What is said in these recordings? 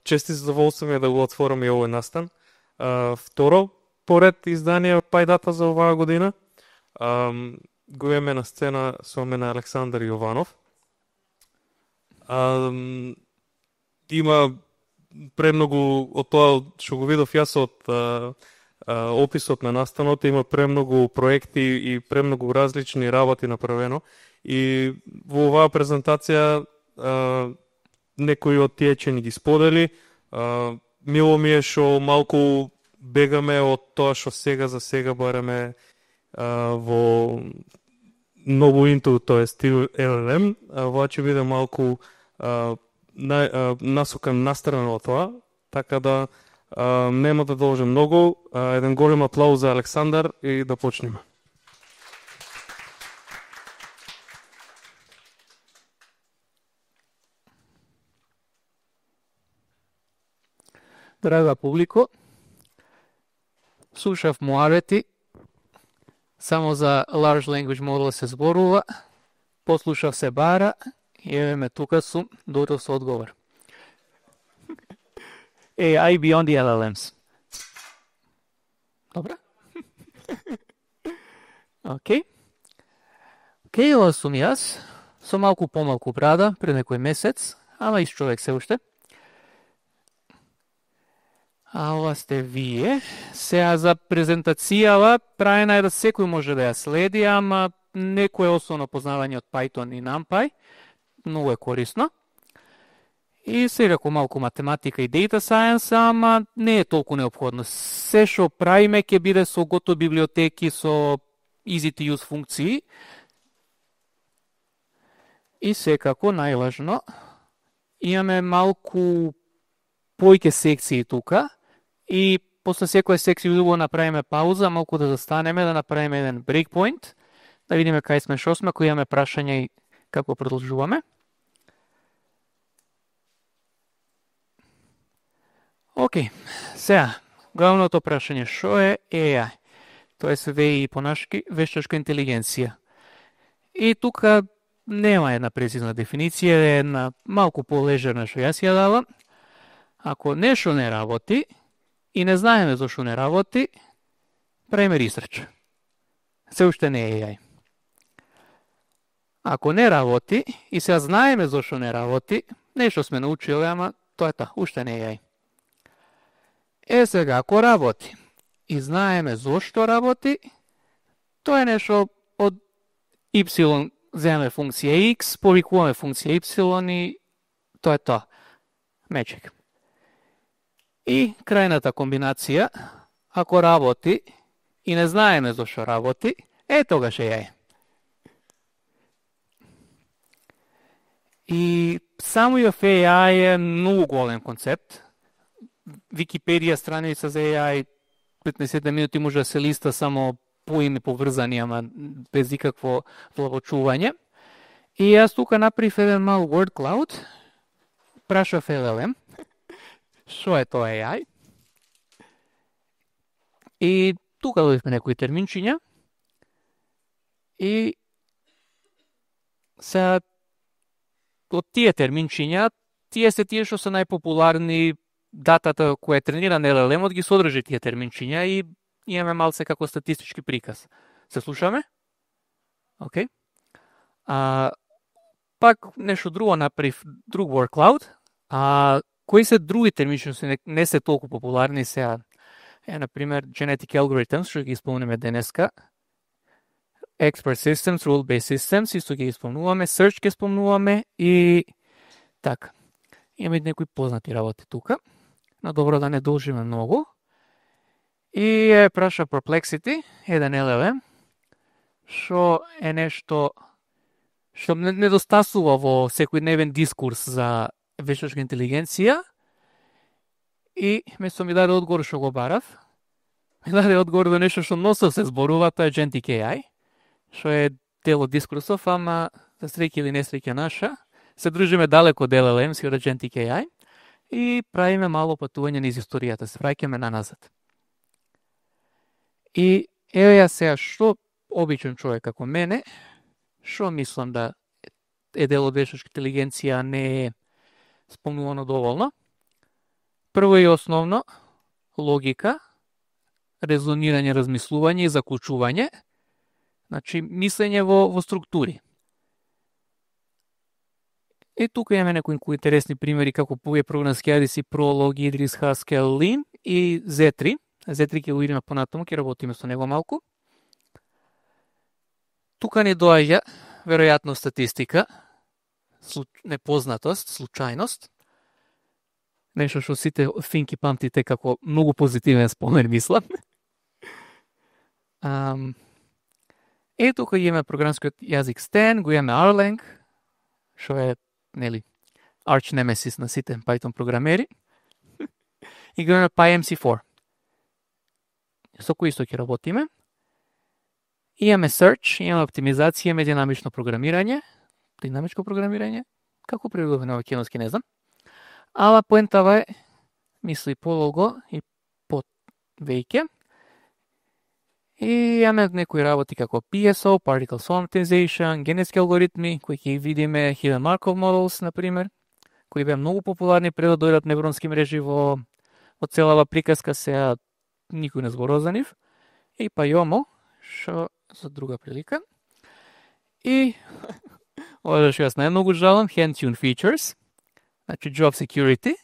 Чести задоволство ми е да го отворам и овој настан. Второ, поред издание Пајдата за оваа година, го имаме на сцена со мене Александар Јованов. Има премногу од тоа што го видов јас од описот на настанот, има премногу проекти и премногу различни работи направено. И во оваа презентација некои од тие ќе ни ги сподели. Мило ми е што малку бегаме од тоа што сега за сега бараме во ново инту, тоа стил LLM, ова ќе биде малку насокан настрана од тоа, така да нема да должам многу. Еден голем аплауз за Александар и да почнеме. Драга публико, слушав муавети, само за Large Language Model се зборува, послушав се бара и еве ме тука сум, дојдов со одговор. AI beyond the LLMs. Добра? Океј, ова сум јас, со малку помалку брада, пред некој месец, ама ист човек се уште. А ова сте вие. Сега за презентацијава, прајна е да секој може да ја следи, ама некој основно познавање од Python и NumPy. Многу е корисно. И се реко малку математика и data science, ама не е толку неопходно. Се што правиме ќе биде со готови библиотеки, со easy to use функции. И секако, најважно, имаме малку поиќе секции тука. И после секоја секција убаво направиме пауза, малку да застанеме, да направиме еден breakpoint, да видиме кај сме, шо сме, кои имаме прашања и како продолжуваме. Океј, сега, главното прашање, шо е AI? Тоа е ВИ понашки, вештачка интелигенција. И тука нема една прецизна дефиниција, е една малку полежерна што јас ја давам. Ако нешто не работи, и не знаеме зашо не работи, правиме research. Се уште не е AI. Ако не работи, и сега знаеме зашо не работи, нешто сме научили, ама тоа е тоа, уште не е AI. Сега, ако работи, и знаеме зошто работи, тоа е нешто од Y, земе функција X, повикуваме функција Y и тоа е тоа. Magic. И крајната комбинација, ако работи и не знаеме зашо работи, тогаш е AI. И самиот AI е многу голем концепт. Википедија страница за AI 15 минути може да се листа само поими поврзани, ама без никакво влавочување. И јас тука направив еден мал word cloud, прашав LLM, што е тоа AI? И тука дојдовме некои терминчиња. И сега од тие терминчиња, тие се тие што се најпопуларни, датата која е тренирана LLM-от ги содржи тие терминчиња и имаме малце како статистички приказ. Се слушаме? Океј. Пак нешто друго направив, друг word cloud. Кои се други термини што не се толку популарни сега? Например, genetic algorithms, што ги исполнеме денеска. Expert systems, rule-based systems, исто ги исполнуваме. Search ги исполнуваме и така. Имаме некои познати работи тука. Но добро да не должиме многу. И праша Perplexity, еден LLM, што е нешто што недостасува во секојдневен дискурс за вештачка интелигенција. И место ми даде одговор што го барав. Ми даде одговор до нешто што носов се зборува, тоа е Agentic AI, што е дел од дискурсов, ама за среќа или несреќа наша, се дружиме далеко од LLMs и од Agentic AI и правиме мало патување низ историјата, се враќаме на назад. И еве ја сега што обичен човек како мене, што мислам да е дел од вештачка интелигенција не е спомнувано доволно. Прво и основно, логика, резонирање, размислување и заклучување, значи мислење во структури. И тука имаме некои интересни примери како овие програмски јазици Prolog, Idris, Haskell, Lean и Z3. Z3 ќе го видиме понатаму, ќе работиме со него малку. Тука ни доаѓа веројатно статистика, непознатост, случајност. Нешто што сите финки памтите како многу позитивен спомен, мислам. И тука имаме програмскиот јазик Stan, го имаме Erlang, што е, нели, arch nemesis на сите Python програмери. И го имаме PyMC4. Со кои исто ќе работиме. Имаме search, имаме оптимизација, имаме динамично програмирање. Динамичко програмирање, како преведува на македонски, не знам. Ала поентава е, мисли полого и веќе. И имаме некои работи како PSO, Particle Swarm Optimization, генетски алгоритми, кои ќе видиме Hidden Markov Models, например, кои беа многу популарни пред да дојдат невронски мрежи во целава приказка, сега никој не зборува за нив. И па YOMO, што за друга прилика. И ова што јас најмногу жалам, Hand-Tune Features, значи Job Security.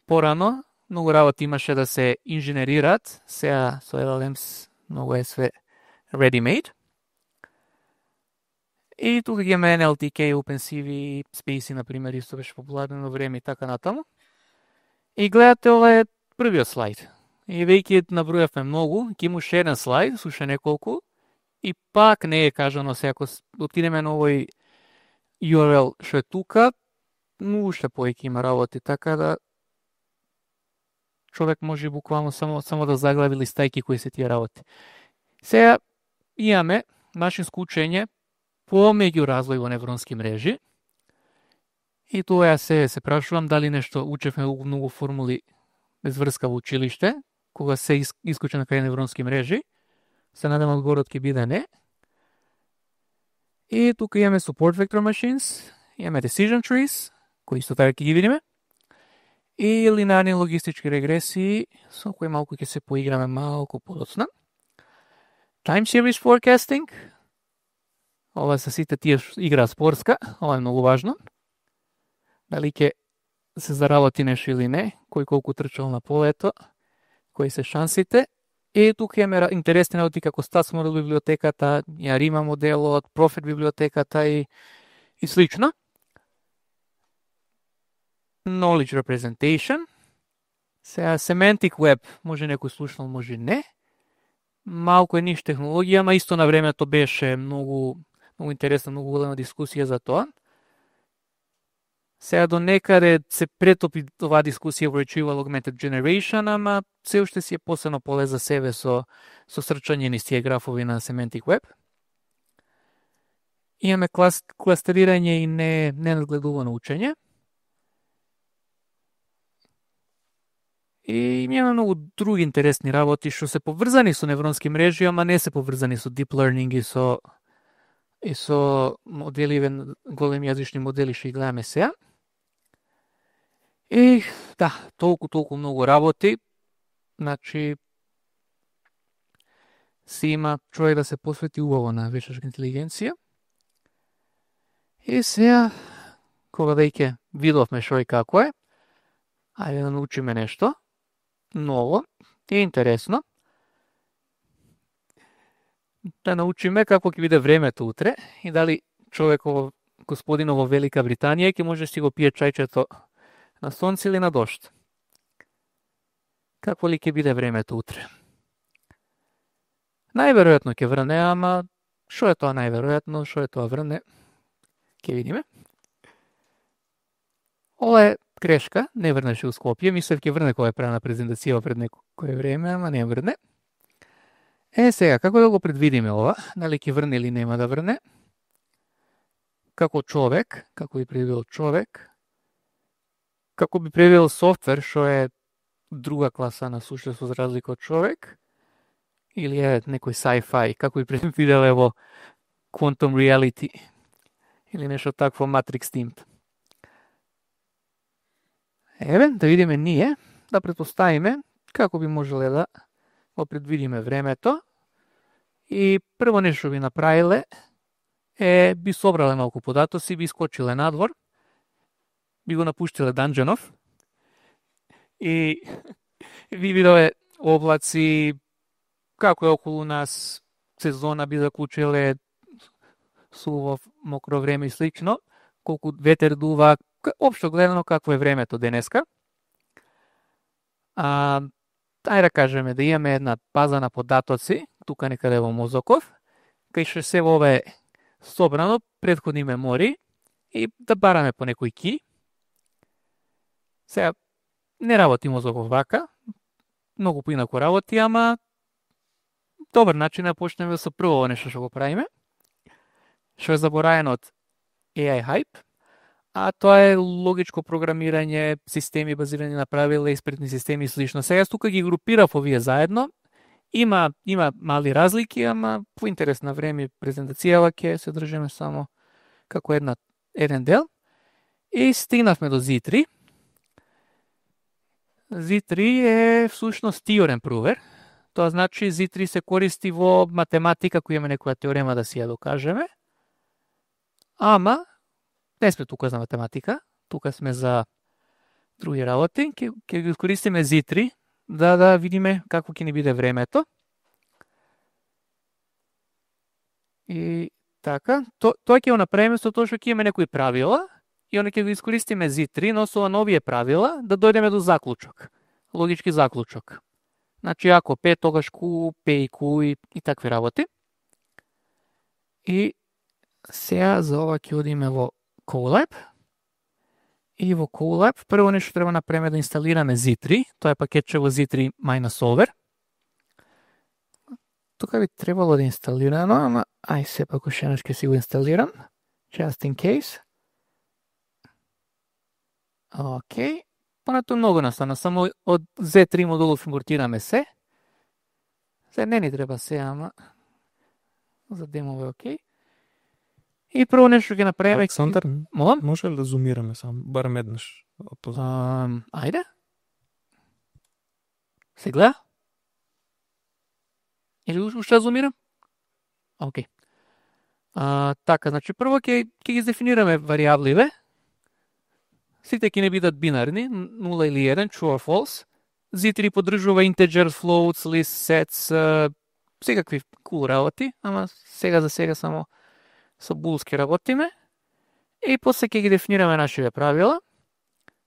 Порано многу работи имаше да се инженерираат, сега со LLMs многу е све ready-made. И тука ги имаме NLTK, OpenCV, Spacey, например, исто беше популарно на време и така натаму. И гледате, ова е првиот слайд. И веќе набројавме многу, ќе имаш еден слайд, слуша неколку, и пак не е кажано се, ако отидеме на овој URL што е тука, но уште повеќе има работи, така да човек може буквално само да заглави листајки кои се тие работи. Сега имаме машинско учење по меѓуразвој во невронски мрежи. И тоа јас се прашувам дали нешто учевме многу формули без врска во училиште, кога се исклучено кај невронски мрежи. Се надам одговорот ќе биде не. И тука имаме support vector machines, имаме decision trees, кои исто така ќе ги видиме. И линарни логистички регресии, со кои малку ќе се поиграме малку подоцна. Time series forecasting. Ова се сите тие игра спорска, ова е многу важно. Дали ќе се заработи нешто или не, кој колку трчал на полето, кои се шансите. И тука имаме интересни работи како Stats Model библиотеката, Jarima моделот, Prophet библиотеката и слично. Knowledge representation. Сега Semantic Web, може некој слушнал, може не. Малку е ниш технологија, ама исто на времето беше многу интересна, многу голема дискусија за тоа. Сега до некаде се претопи оваа дискусија во Retrieval Augmented Generation, ама се уште си е посебно поле за себе со срчање низ тие графови на Semantic Web. Имаме кластерирање и ненадгледувано учење. И имаме многу други интересни работи што се поврзани со невронски мрежи, ама не се поврзани со deep learning и со модели, големи јазични модели што ги гледаме сега. И да, толку многу работи. Значи си има човек да се посвети убаво на вештачка интелигенција. И сега, кога веќе видовме што и како е, ајде да научиме нешто ново и интересно. Да научиме како ќе биде времето утре и дали човеково, господиново Велика Британија ќе може да си го пие чајчето на сонце или на дошт. Какво ли ќе биде времето утре? Најверојатно ќе врне, ама што е тоа најверојатно, што е тоа врне? Ќе видиме. Ова е грешка, не врнеше у Скопје, мислев ќе врне кога е правена презентација пред некое време, ама не врне. Сега, како да го предвидиме ова? Дали ќе врне или нема да врне? Како човек, како би предвидел човек, како би предвидел софтвер, што е друга класа на суштество за разлика од човек, или е некој sci-fi, како би предвидел ево Quantum Reality, или нешто такво Matrix Team. Еве, да видиме ние. да претпоставиме како би можеле да го предвидиме времето. И прво нешто би направиле би собрале малку податоци, би искочиле надвор, би го напуштиле данџенов и ви видове облаци, како е околу нас, сезона би заклучиле, суво, мокро време и слично, колку ветер дува, општо гледано какво е времето денеска. Ајде да кажеме да имаме една база на податоци, тука некаде во мозоков, кај што се ове собрано претходни мемори и да бараме по некој ки. Сега, не работи мозоков вака, многу поинако работи, ама добар начин да почнеме со прво нешто што го правиме, што е забораено од AI Hype, а тоа е логичко програмирање, системи базирани на правила, експертни системи и слично. Сега тука ги групирав овие заедно. Има мали разлики, ама по интерес на време презентацијава ќе се држиме само како еден дел. И стигнавме до Z3. Z3 е всушност theorem prover. Тоа значи Z3 се користи во математика, која има некоја теорема да си ја докажеме. Ама не сме тука за математика, тука сме за други работи. Ќе ги искористиме Z3 да видиме како ќе ни биде времето. И така, тоа ќе го направиме со тоа што ќе имаме некои правила и onda ќе го искористиме Z3, но со новие правила да дојдеме до заклучок. Логички заклучок. Значи, ако P, тогаш Q, P и Q и такви работи. И сега за ова ќе одиме во Colab. И во Colab прво нешто треба направиме да инсталираме Z3. Тоа е пакетче во Z3 -over. Тука би требало да инсталирано, ама ај сепак уште еднаш ќе си го инсталирам. Just in case. Океј. Понатоа многу настана, само од Z3 модулов импортираме се. Се не ни треба се, ама за демово е окей. И прво нешто ќе направиме... Александр, молам? може ли да зумираме сам, барем еднаш? Ајде. Се гледа? Или уште да зумирам? Окей. Така, значи прво ќе ги дефинираме варијабливе. Сите ќе не бидат бинарни, 0 или 1, true or false. Z3 поддржува integers, floats, lists, sets, секакви cool работи, ама сега за сега само со булски работиме. И после ќе ги дефинираме нашите правила.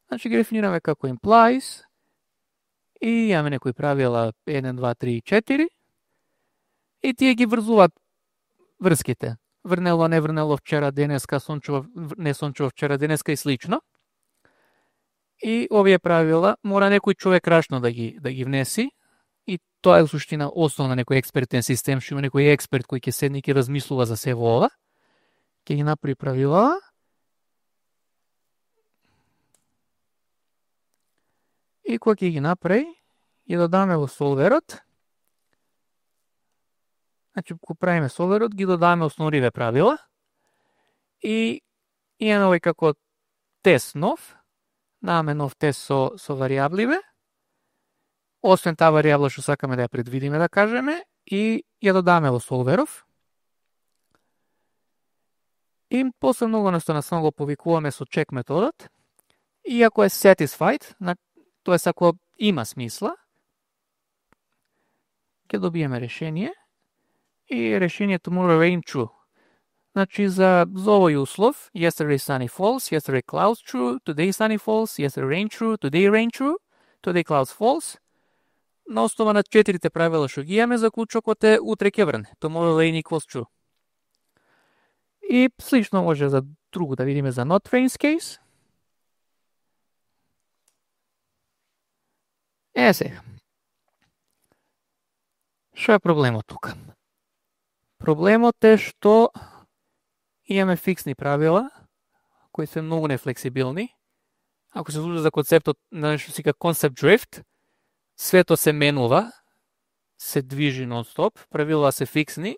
Значи ги дефинираме како implies и имаме некои правила 1, 2, 3 и 4. И тие ги врзуваат врските. Врнело, не врнело вчера, денеска, сончево, не сончево вчера, денеска и слично. И овие правила мора некој човек рачно да ги внеси. И тоа е суштина основа на некој експертен систем, што има некој експерт кој ќе седне и ќе размислува за се во ова. Ќе ги направи правила. И кога ќе ги направи, ги додаме во солверот. Значи, кога правиме солверот, ги додаме основниве правила. И имаме овој како тест нов. Даваме нов тест со варијабливе. Освен таа варијабла што сакаме да ја предвидиме, да кажеме, и ја додаме во солверов. И после многу настојано само го повикуваме со check методот. И ако е satisfied, тоа е ако има смисла, ќе добиеме решение. И решението мора rain true. Значи за овој услов, yesterday sunny false, yesterday clouds true, today sunny false, yesterday rain true, today rain true, today clouds false. На основа на 4 правила што ги имаме, заклучокот е утре ќе врне. Tomorrow rain equals true. И слично може за другу да видиме за not rains case. Сега. Што е проблемот тука? Проблемот е што имаме фиксни правила, кои се многу нефлексибилни. Ако се слуша за концептот на нешто сика concept drift, свето се менува, се движи нон-стоп, правила се фиксни.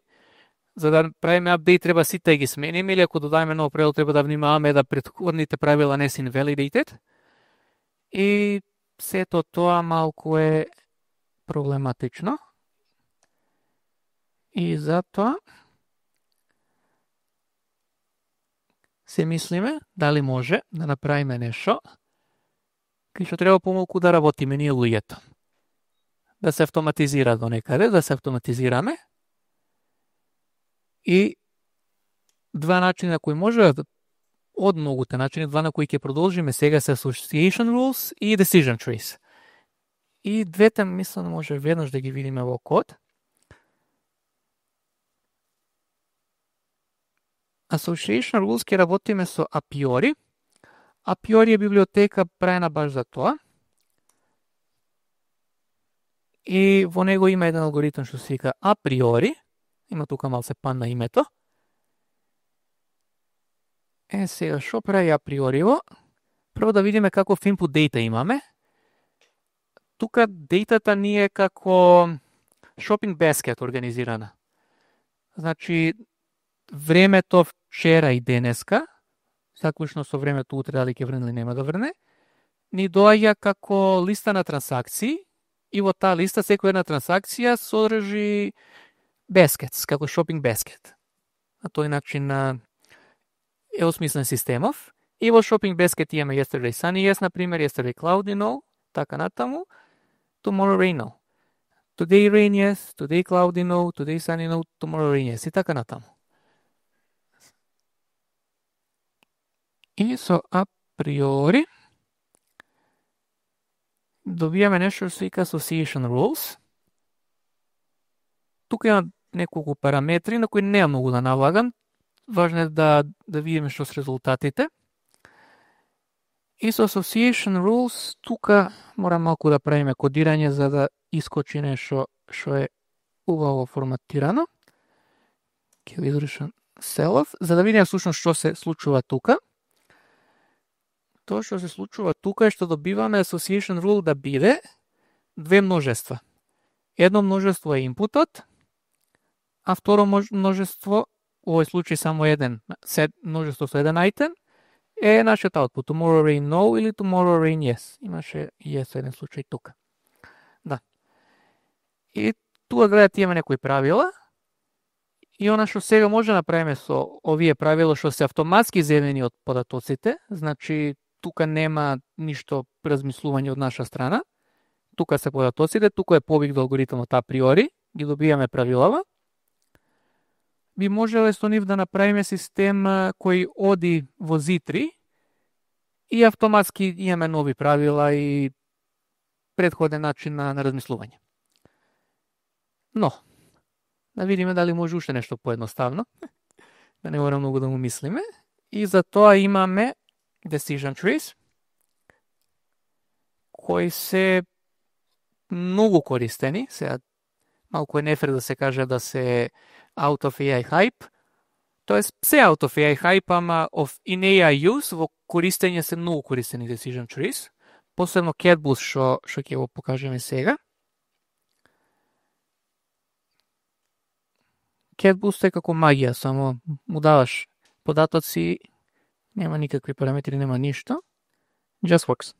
За да правиме апдейт треба сите да ги смениме, или ако додаеме ново правило треба да внимаваме да претходните правила не се invalidated. И сето тоа малку е проблематично. И затоа се мислиме дали може да направиме нешто кај што треба помалку да работиме ние луѓето. Да се автоматизира до некаде, да се автоматизираме. И два начина кои може од многуте начини, два на кои ќе продолжиме сега се Association Rules и Decision Trees. И двете мислам може веднаш да ги видиме во код. Association Rules ќе работиме со априори. Априори е библиотека правена баш за тоа. И во него има еден алгоритм што се вика априори. Има тука малце пан на името. Сега, што прави априориво? Прво да видиме каков input data имаме. Тука дейтата ни е како shopping basket организирана. Значи, времето вчера и денеска, заклучно со времето утре дали ќе врне или нема да врне, ни доаѓа како листа на трансакции и во таа листа секоја една трансакција содржи baskets, како shopping basket. На тој начин е осмислен системов. И во shopping basket имаме yesterday sunny yes, например, yesterday cloudy no, така натаму, tomorrow rain no. Today rain yes, today cloudy no, today sunny no, tomorrow rain yes, и така натаму. И со априори добијаме нешто што се вика Association Rules. Тука има неколку параметри на кои не многу да навлагам. Важно е да видиме што се резултатите. И со Association Rules тука мора малку да правиме кодирање за да искочи нешто што е убаво форматирано. Ќе го изрушам селов, за да видиме всушност што се случува тука. Тоа што се случува тука е што добиваме Association Rule да биде две множества. Едно множество е инпутот, а второ множество, во овој случај само еден, множество со еден айтем, е нашиот output. Tomorrow rain no или tomorrow rain yes. Имаше yes еден случај тука. Да. И тука гледате има некои правила. И она што сега може да направиме со овие правила што се автоматски земени од податоците, значи тука нема ништо размислување од наша страна. Тука се податоците, тука е повик до алгоритмот априори, ги добиваме правилава. Би можеле со нив да направиме систем кој оди во Z3 и автоматски имаме нови правила и претходен начин на размислување. Но, да видиме дали може уште нешто поедноставно, да не мора многу да му мислиме. И за тоа имаме Decision Trees, кои се многу користени. Сега, малку е нефер да се каже да се out of AI hype. Тоест, се out of AI hype, ама in AI use, во користење се многу користени Decision Trees. Посебно CatBoost, што ќе го покажеме сега. CatBoost е како магија, само му даваш податоци, нема никакви параметри, нема ништо. Just works.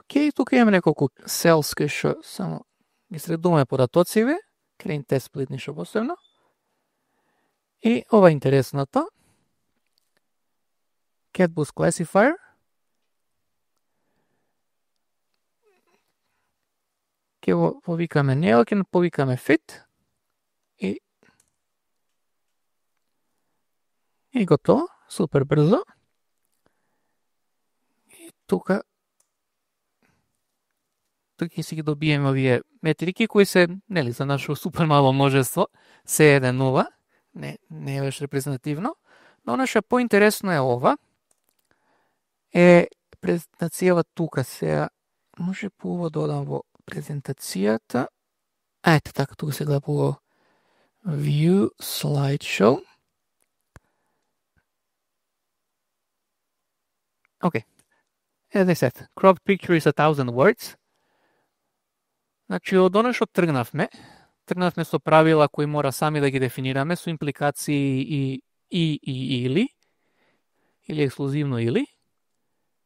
Океј, тука имаме неколку cells кои што само ги средуваме податоциве, clean test split ништо посебно. И ова е интересното. CatBoost classifier. Ке го повикаме него, ке повикаме fit и готово, супер брзо. И тука си ги добиеме овие метрики кои се, нели, за нашо супер мало множество, се еден нова, не е веш репрезентативно, но она што поинтересно е ова, е презентацијава тука сега, може по-ово додам во презентацијата. Ето така, тука се гледа по View Slideshow. Okay. As I said, cropped picture is 1000 words. Значи, од оно што тргнавме, тргнавме со правила кои мора сами да ги дефинираме, со импликации и или ексклузивно или.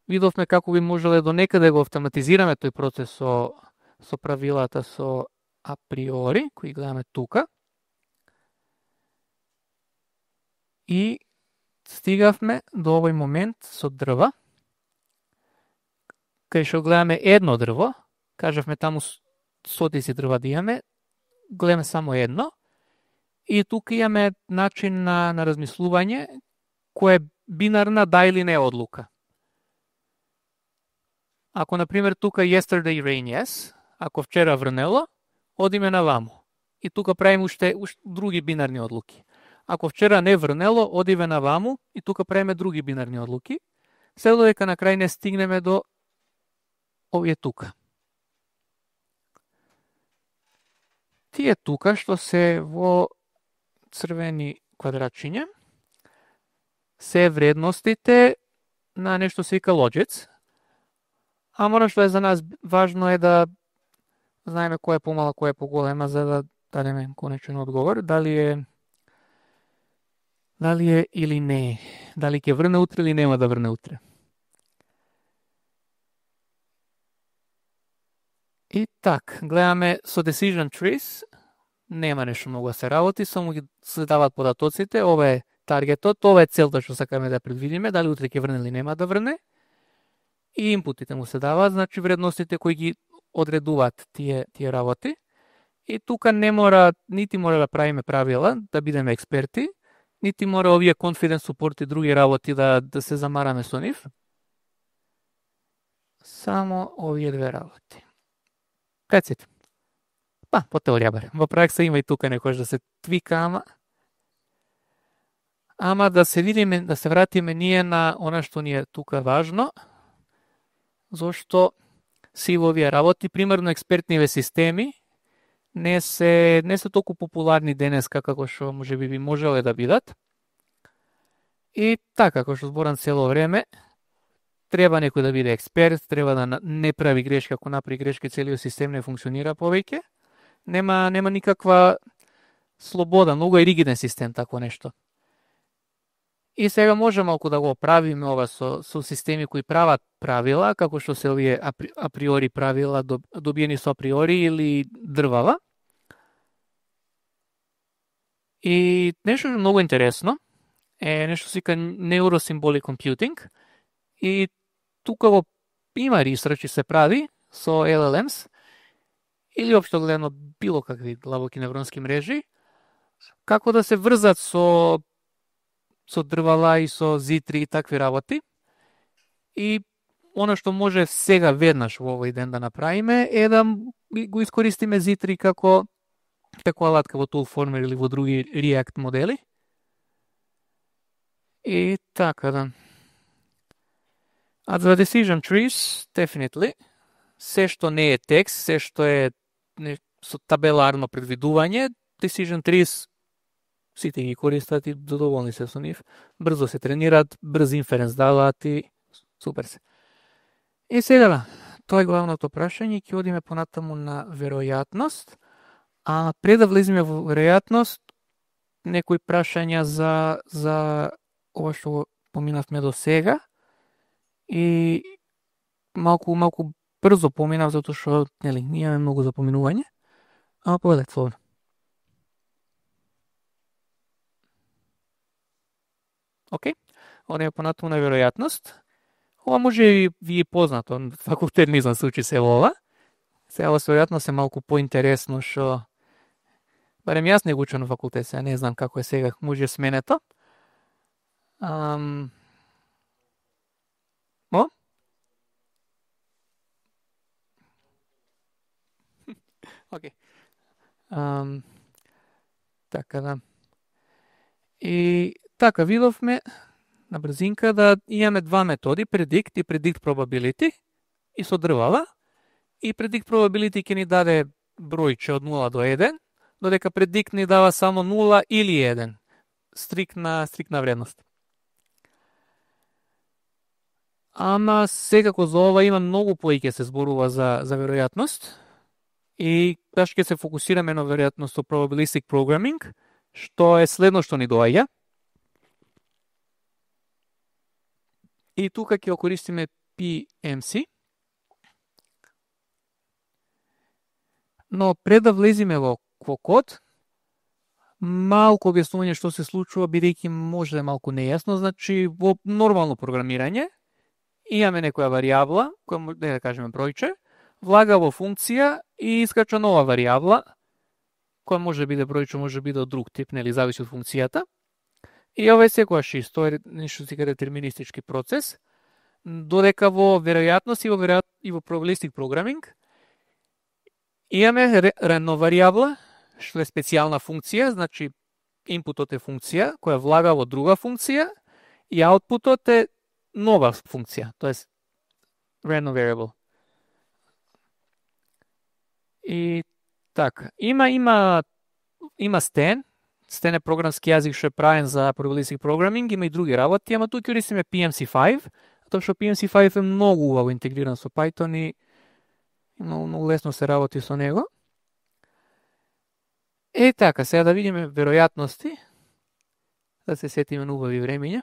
Видовме како би можеле до некаде го автоматизираме тој процес со правилата со априори, кои гледаме тука. И стигавме до овој момент со дрва, кај што гледаме едно дрво, кажавме таму стотици дрва да имаме, гледаме само едно, и тука имаме начин на размислување, кој е бинарна да или не одлука. Ако, например, тука yesterday rain yes, ако вчера врнело, одиме на ваму. И тука правиме уште други бинарни одлуки. Ако вчера не врнело, одиме на ваму и тука правиме други бинарни одлуки, се додека на крај не стигнеме до овие тука. Тие тука што се во црвени квадратчиња се вредностите на нешто се вика лоџец. Ама оно што е за нас важно е да знаеме која е помала, која е поголема, за да дадеме конечен одговор, дали е или не е. Дали ќе врне утре или нема да врне утре. И так, гледаме со decision trees, нема нешто многу да се работи, само ги се дават податоците, ова е таргетот, ова е целта што сакаме да предвидиме, дали утре ќе врне или нема да врне. И импутите му се даваат, значи вредностите кои ги одредуваат тие работи. И тука не мора, нити мора да правиме правила, да бидеме експерти, нити мора овие confidence support и други работи да се замараме со нив. Само овие две работи. That's it. Па, по теорија барем. Во пракса има и тука некојаш да се твика, ама да се видиме, да се вратиме ние на она што ни е тука важно, зашто си во овие работи, примерно експертниве системи, не се толку популарни денеска како што можеби би можеле да бидат. И така, како што зборам цело време, треба некој да биде експерт, треба да не прави грешки, ако направи грешки целиот систем не функционира повеќе. Нема никаква слобода, многу е ригиден систем тако нешто. И сега може малку да го правиме ова со системи кои прават правила, како што се овие априори правила, добиени со априори или дрвава. И нешто многу интересно е нешто се вика Neurosymbolic Computing. И тука има ресерч се прави со LLMs или општо гледано било какви длабоки невронски мрежи, како да се врзат со дрвала и со зитри и такви работи. И оно што може сега веднаш во овој ден да направиме е да го искористиме зитри како алатка во Toolformer или во други React модели. И така да. А за decision trees, definitely, се што не е текст, се што е со табеларно предвидување, decision trees сите ги користат и задоволни се со нив. Брзо се тренираат, брз инференс даваат и супер се. И сега, тоа е главното прашање, ќе одиме понатаму на веројатност. А пред да влеземе во веројатност, некои прашања за ова што поминавме до сега. И малку брзо поминав, затоа што имаме многу запоминување. Ама поведете слободно. Океј, одиме понатаму на веројатност. Ова може и ви е познато, факултет не знам се учи се ова. Сега во веројатност е малку поинтересно што барем јас не го учам на факултет, сега не знам како е сега, може сменето. Океј. Така да. И така видовме на брзинка да имаме два методи, predict и predict probability, и со дрвава. И predict probability ќе ни даде бројче од 0 до 1, додека predict ни дава само 0 или 1. Стрикна вредност. Ама секако за ова има многу поиќе се зборува за веројатност. И баш ќе се фокусираме на веројатно со probabilistic programming, што е следно што ни доаѓа. И тука ќе користиме PMC. Но пред да влеземе во код, малку објаснување што се случува, бидејќи може да е малку нејасно. Значи, во нормално програмирање имаме некоја варијабла, која да кажеме бројче, влага во функција и искача нова варијабла, која може да биде бројче, може да биде од друг тип, нели, зависи од функцијата. И ова е секогаш исто, е нешто се каде детерминистички процес, додека во веројатност и во probabilistic programming имаме рандом варијабла, што е специјална функција, значи инпутот е функција која влага во друга функција и аутпутот е нова функција, тоест random variable. И така, има Stan. Stan е програмски јазик што е правен за probabilistic programming, има и други работи, ама тука користиме PMC5, затоа што PMC5 е многу убаво интегриран со Python и многу лесно се работи со него. Така, сега да видиме веројатности, да се сетиме на убави времиња.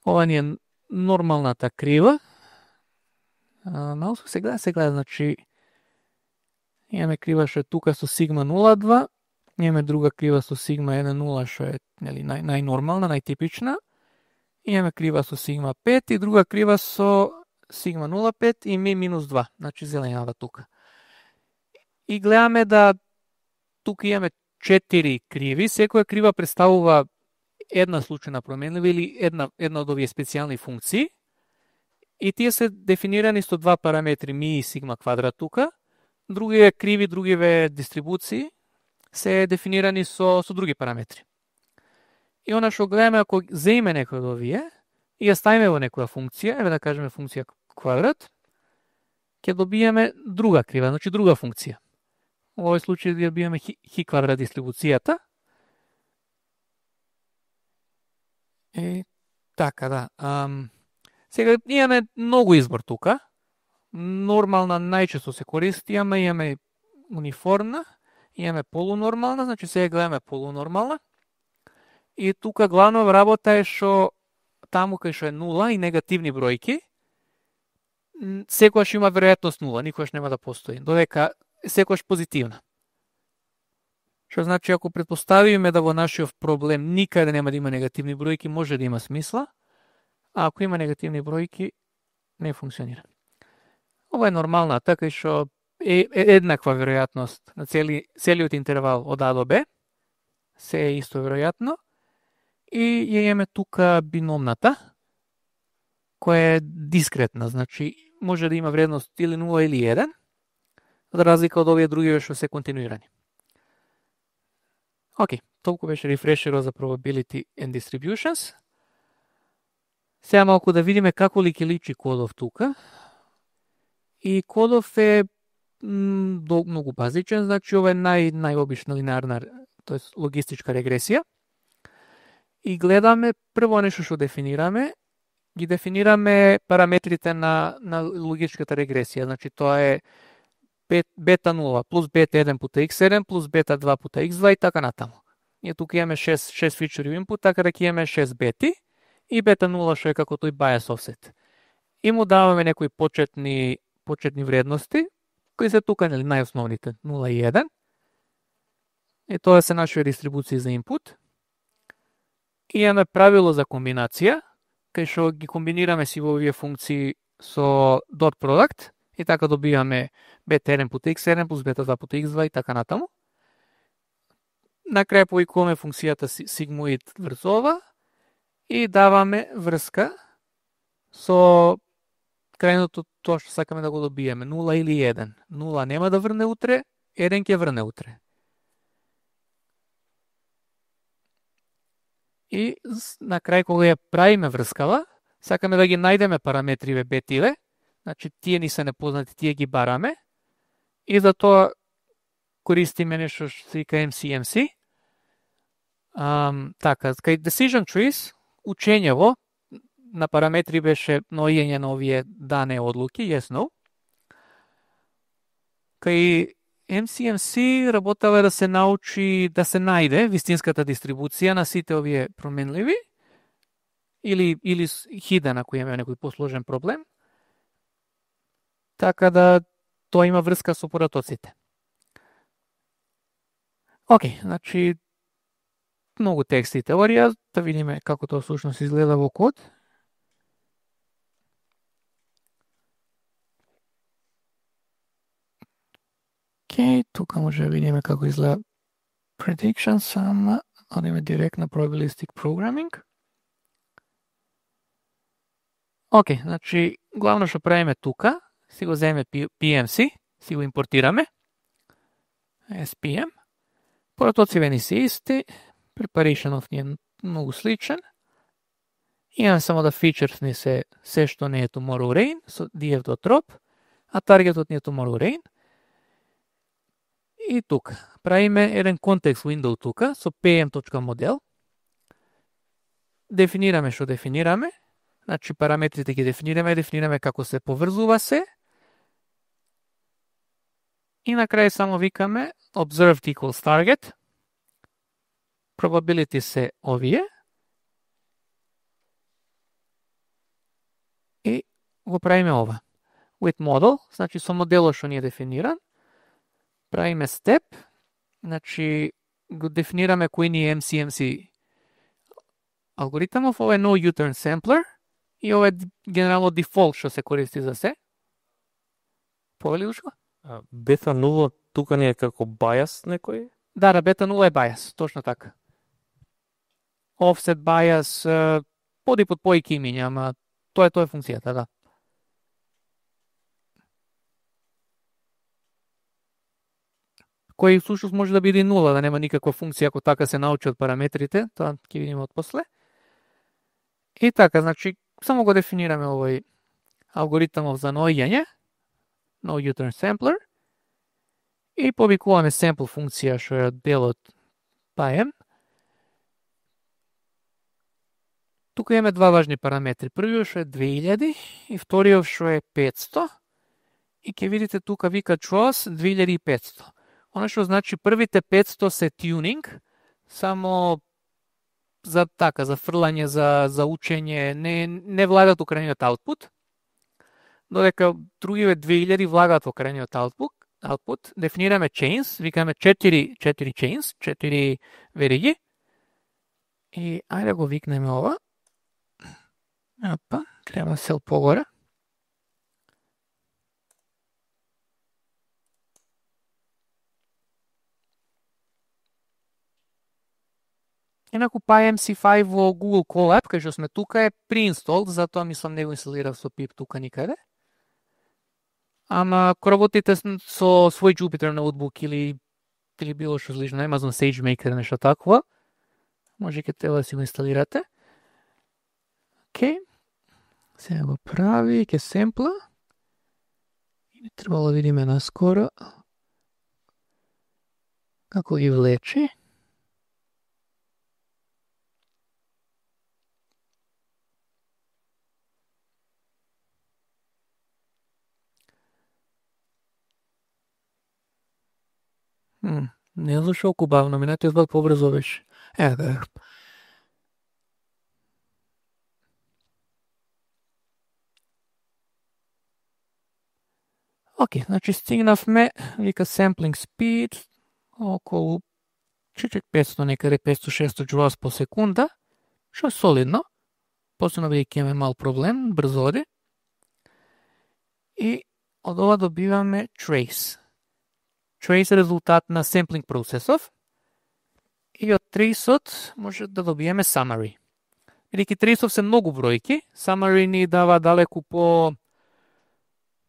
Ова ни е нормалната крива. Малку се гледа, значи имаме крива што е тука со сигма 0,2, имаме друга крива со сигма 1,0 што е нели најнормална, најтипична. Имаме крива со сигма 5 и друга крива со сигма 0,5 и ми минус 2, значи зелената тука. И гледаме да тука имаме 4 криви, секоја крива представува една случајна променлива или една од овие специјални функции. И тие се дефинирани со два параметри ми и сигма квадрат тука. Другиве криви, другиве дистрибуции се дефинирани со други параметри. И она што гледаме, ако земеме некој од овие и ја ставиме во некоја функција, еве да кажеме функција квадрат, ќе добиеме друга крива, значи друга функција. Во овој случај ја добиеме хи квадрат дистрибуцијата. Така, да. Сега имаме многу избор тука. Нормална најчесто се користи, имаме униформна, имаме полунормална, значи сега гледаме полунормална. И тука главно работа е што таму кај што е нула и негативни бројки, секогаш има веројатност нула, никогаш нема да постои, додека секогаш позитивна. Што значи, ако претпоставиме да во нашиот проблем никаде нема да има негативни бројки, може да има смисла, а ако има негативни бројки, не функционира. Ова е нормална, така што е еднаква веројатност на целиот интервал од А до Б, се е исто веројатно, и ја имаме тука биномната, која е дискретна, значи може да има вредност или 0 или 1, за разлика од овие други што се континуирани. Океј, толку беше рефрешерот за probability and distributions. Сега малку да видиме како ли ќе личи кодов тука. И кодов е многу базичен, значи ова е најобична линеарна, тоест логистичка регресија. И гледаме прво нешто што дефинираме, ги дефинираме параметрите на логичката регресија, значи тоа е бета 0 плюс бета 1 пута x1 плюс бета 2 пута x2 и така натаму. И тука имаме 6 фичери input, така да ќе имаме 6 бети и бета 0 што е како тој bias offset. И му даваме некои почетни вредности, кои се тука најосновните 0 и 1. И тоа се наши дистрибуции за input. И имаме правило за комбинација, кај што ги комбинираме си во овие функции со dot product и така добиваме бета 1 пута x1 плюс бета 2 пута x2 и така натаму. На крај повикуваме функцијата sigmoid врз ова и даваме врска со крајното тоа што сакаме да го добиеме, 0 или 1. 0 нема да врне утре, 1 ќе врне утре. И на крај кога ја правиме врскава, сакаме да ги најдеме параметриве бетиве, значи тие ни се непознати, тие ги бараме, и за тоа користиме нешто што се вика MCMC. Така, кај decision trees, учењево на параметри беше наоѓање на овие дане одлуки, yes, no. Кај MCMC работава да се научи, да се најде вистинската дистрибуција на сите овие променливи или hidden ако има некој посложен проблем, така да тоа има врска со потоците. Океј, значи многу текст и теорија, да видиме како тоа всушност изгледа во код. Океј, тука може да видиме како изгледа prediction, сама одиме директно на probabilistic programming. Океј, значи главно што правиме тука, си го земеме PMC, си го импортираме, SPM, протоците ни се исти, preparationов ни е многу сличен, имаме само да features ни се што не е tomorrow rain, со df.drop, а таргетот ни е tomorrow rain. И тука, правиме еден контекст window тука, со pm.model, дефинираме што дефинираме, значи параметрите ги дефинираме како се поврзува се, и на крај само викаме observed equals target, probability се овие, и го правиме ова. With model, значи со моделот што ни е дефиниран, правиме step, значи го дефинираме кој ни е MCMC алгоритмов, ова е no U-turn sampler, и ова е генерално дефолт што се користи за се. Повели ушко? Бета 0 тука не е како bias некој? Да, бета 0 е bias, точно така. Offset bias, поди под појки имиња, ама тоа е функцијата, да. Кој всушност може да биде 0, да нема никаква функција ако така се научи од параметрите, тоа ќе видиме од после. И така, значи, само го дефинираме овој алгоритмов за наоѓање, no U-turn sampler, и повикуваме sample функција што е дел од PyM. Тука имаме два важни параметри. Првиот што е 2000 и вториот што е 500. И ќе видите тука вика choose 2500. Оно што значи првите 500 се tuning, само за така, за фрлање, за учење, не влагат у крајниот output, додека другиве 2000 влагат во крајниот output. Дефинираме chains, викаме 4 chains, 4 вериги. И ајде го викнеме ова. Апа, треба сел погоре. Инаку PyMC5 во Google Colab, кај што сме тука, е pre-installed, затоа мислам не го инсталирав со pip тука никаде. Ама ако работите со свој Jupyter ноутбук или било што слично, Amazon SageMaker, нешто такво, може ќе треба да си го инсталирате. Океј. Сега го прави, ќе семпла. И требало да видиме наскоро како ги влечи. Не е зашо бавно, минатиот пат побрзо беше. Ева. Океј, значи стигнавме, вика sampling speed, околу 500, некаде 500-600 joules по секунда, што е солидно. Посебно бидејќи имаме мал проблем, брзо оди. И од ова добиваме trace. Trace е резултат на sampling процесов. И од trace-от може да добиеме summary. Бидејќи trace-ов се многу бројки, summary ни дава далеку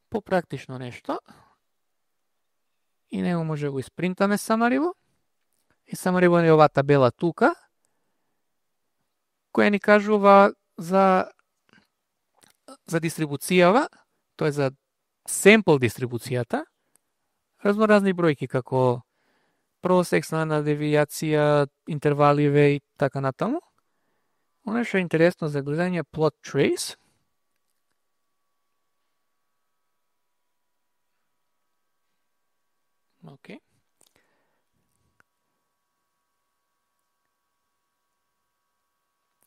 по-практично нешто. И него може да го испринтаме summary-во. И summary-во е оваа табела тука, која ни кажува за дистрибуцијава, тоа е за sample дистрибуцијата, разноразни бројки како просек, стандардна девијација, интерваливе и така натаму. Оно што е интересно за гледање plot trace. Океј.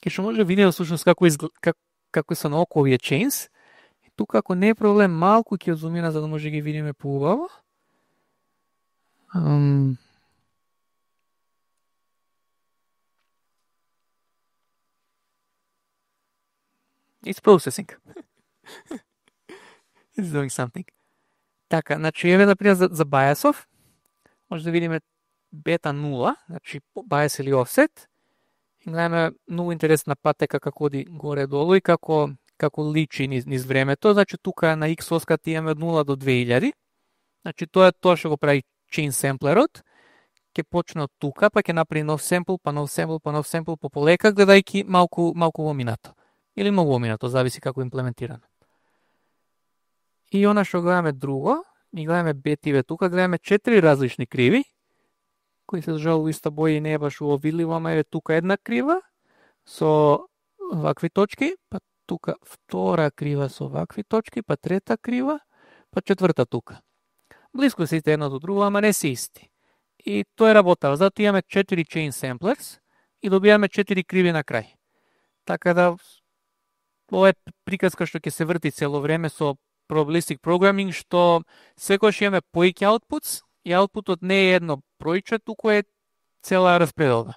Ке што може да видиме всушност како се наоко овие chains. И тука ако не е проблем малку ќе зумира за да може да ги видиме поубаво. It's processing. It's doing something. Така, значи еве например за bias-ов, може да видиме бета 0, значи bias или offset. И гледаме многу интересна патека како оди горе-долу и како личи низ времето. Значи тука на X оската имаме од 0 до 2000. Значи тоа што го прави chain samplerот. Ќе почне од тука, па ќе направи нов семпл, па нов семпл, по полека, гледајќи малку во минато. Или многу во минато, зависи како имплементирано. И она што гледаме друго, и гледаме бетиве тука, гледаме 4 различни криви, кои се држат во иста боја и не е баш увидливо, ама е тука една крива со вакви точки, па тука втора крива со вакви точки, па трета крива, па четврта тука. Близко се едно до друго, ама не се исти. И тоа е работава. Затоа имаме 4 chain samplers и добиваме 4 криви на крај. Така да ова е приказка што ќе се врти цело време со probabilistic programming, што секогаш имаме поеќе outputs и outputот не е едно бројче, туку е цела распределба.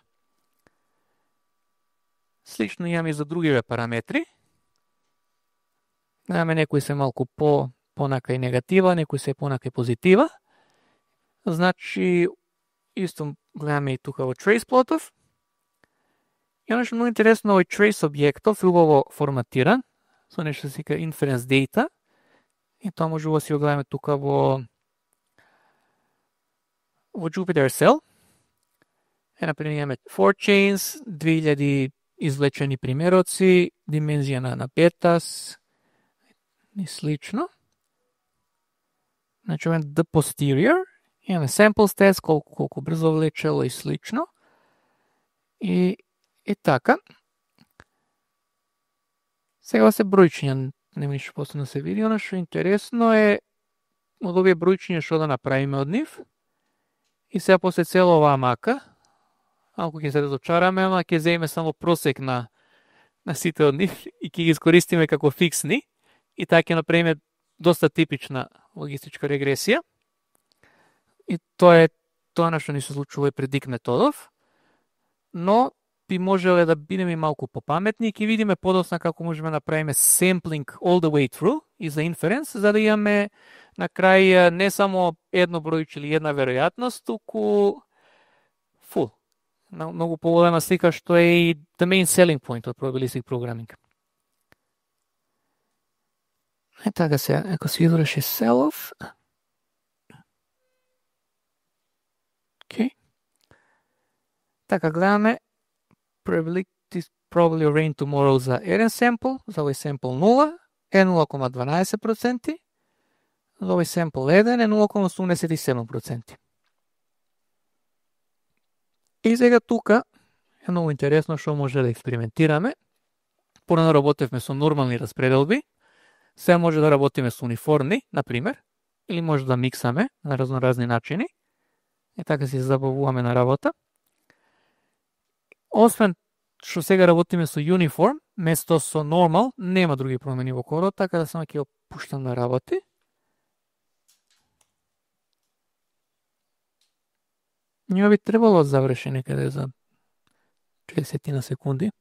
Слично имаме и за другиве параметри. Имаме некои се малку понака и негатива, некои се понака и позитива. Значи, исто гледаме и тука во trace плотов. И оно што многу интересно, овој trace објектов е убаво форматиран, со нешто се вика inference data. И тоа може да си го гледаме тука во Jupyter Cell. Например, имаме 4 chains, 2000 извлечени примероци, димензија на бетас и слично. Значи, имаме the posterior, имаме samples test, колку брзо влечело и слично. И така. Сега се бројчиња, нема ништо посебно се види, оно што интересно е од овие бројчиња што да направиме од нив. И сега после цела оваа мака, малку ќе се разочараме, ама ќе земеме само просек на сите од нив и ќе ги искористиме како фиксни. И така ќе направиме доста типична логистичка регресија. И тоа е тоа на што ни се случува и предик методов. Но би можеле да бидеме малку попаметни и ќе видиме подоцна како можеме да направиме sampling all the way through и за inference, за да имаме на крај не само едно бројче или една веројатност, туку full. Многу поголема слика што е и the main selling point од probabilistic programming. Е така се, ако се изврши sell-off. Океј. Така гледаме probably rain tomorrow за еден семпл, за овој семпл 0 е 0,12%, за овој семпл 1 е 0,87%. И сега тука е многу интересно што може да експериментираме. Порано работевме со нормални распределби, сега може да работиме со униформни, например, или може да миксаме на разноразни начини. И така се забавуваме на работа. Освен што сега работиме со uniform, место со normal, нема други промени во кодот, така да само ќе го пуштам да работи. Нема би требало да заврши некаде за 30 на секунди.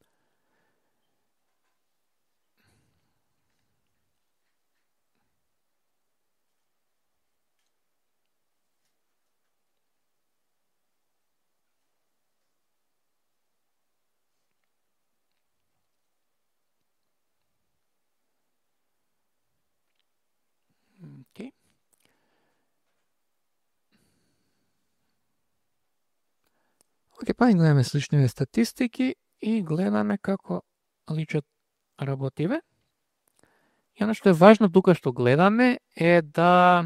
Океј. Океј, па гледаме сличниве статистики и гледаме како личат работиве. И оно што е важно тука што гледаме е да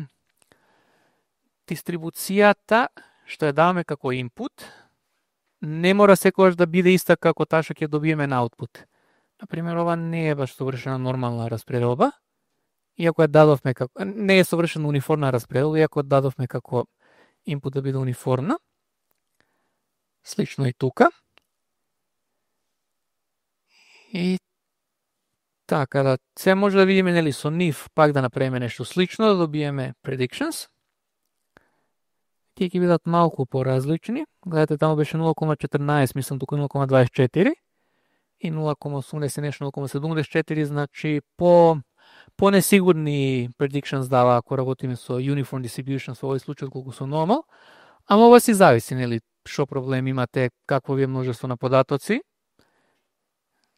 дистрибуцијата што ја даваме како input не мора секогаш да биде иста како таа што ќе добиеме на output. Например, ова не е баш совршена нормална распределба, иако ја дадовме како не е совршено униформна распределба, иако ја дадовме како input да биде униформна. Слично и тука. И така да се може да видиме нели со нив пак да направиме нешто слично, да добиеме predictions. Тие ќе бидат малку поразлични. Гледате, таму беше 0,14, мислам туку 0,24 и 0,80 нешто 0,74, значи по несигурни predictions дава ако работиме со uniform distributions во овој случај колку со normal, ама ова си зависи, нели, што проблем имате, какво ви е множество на податоци.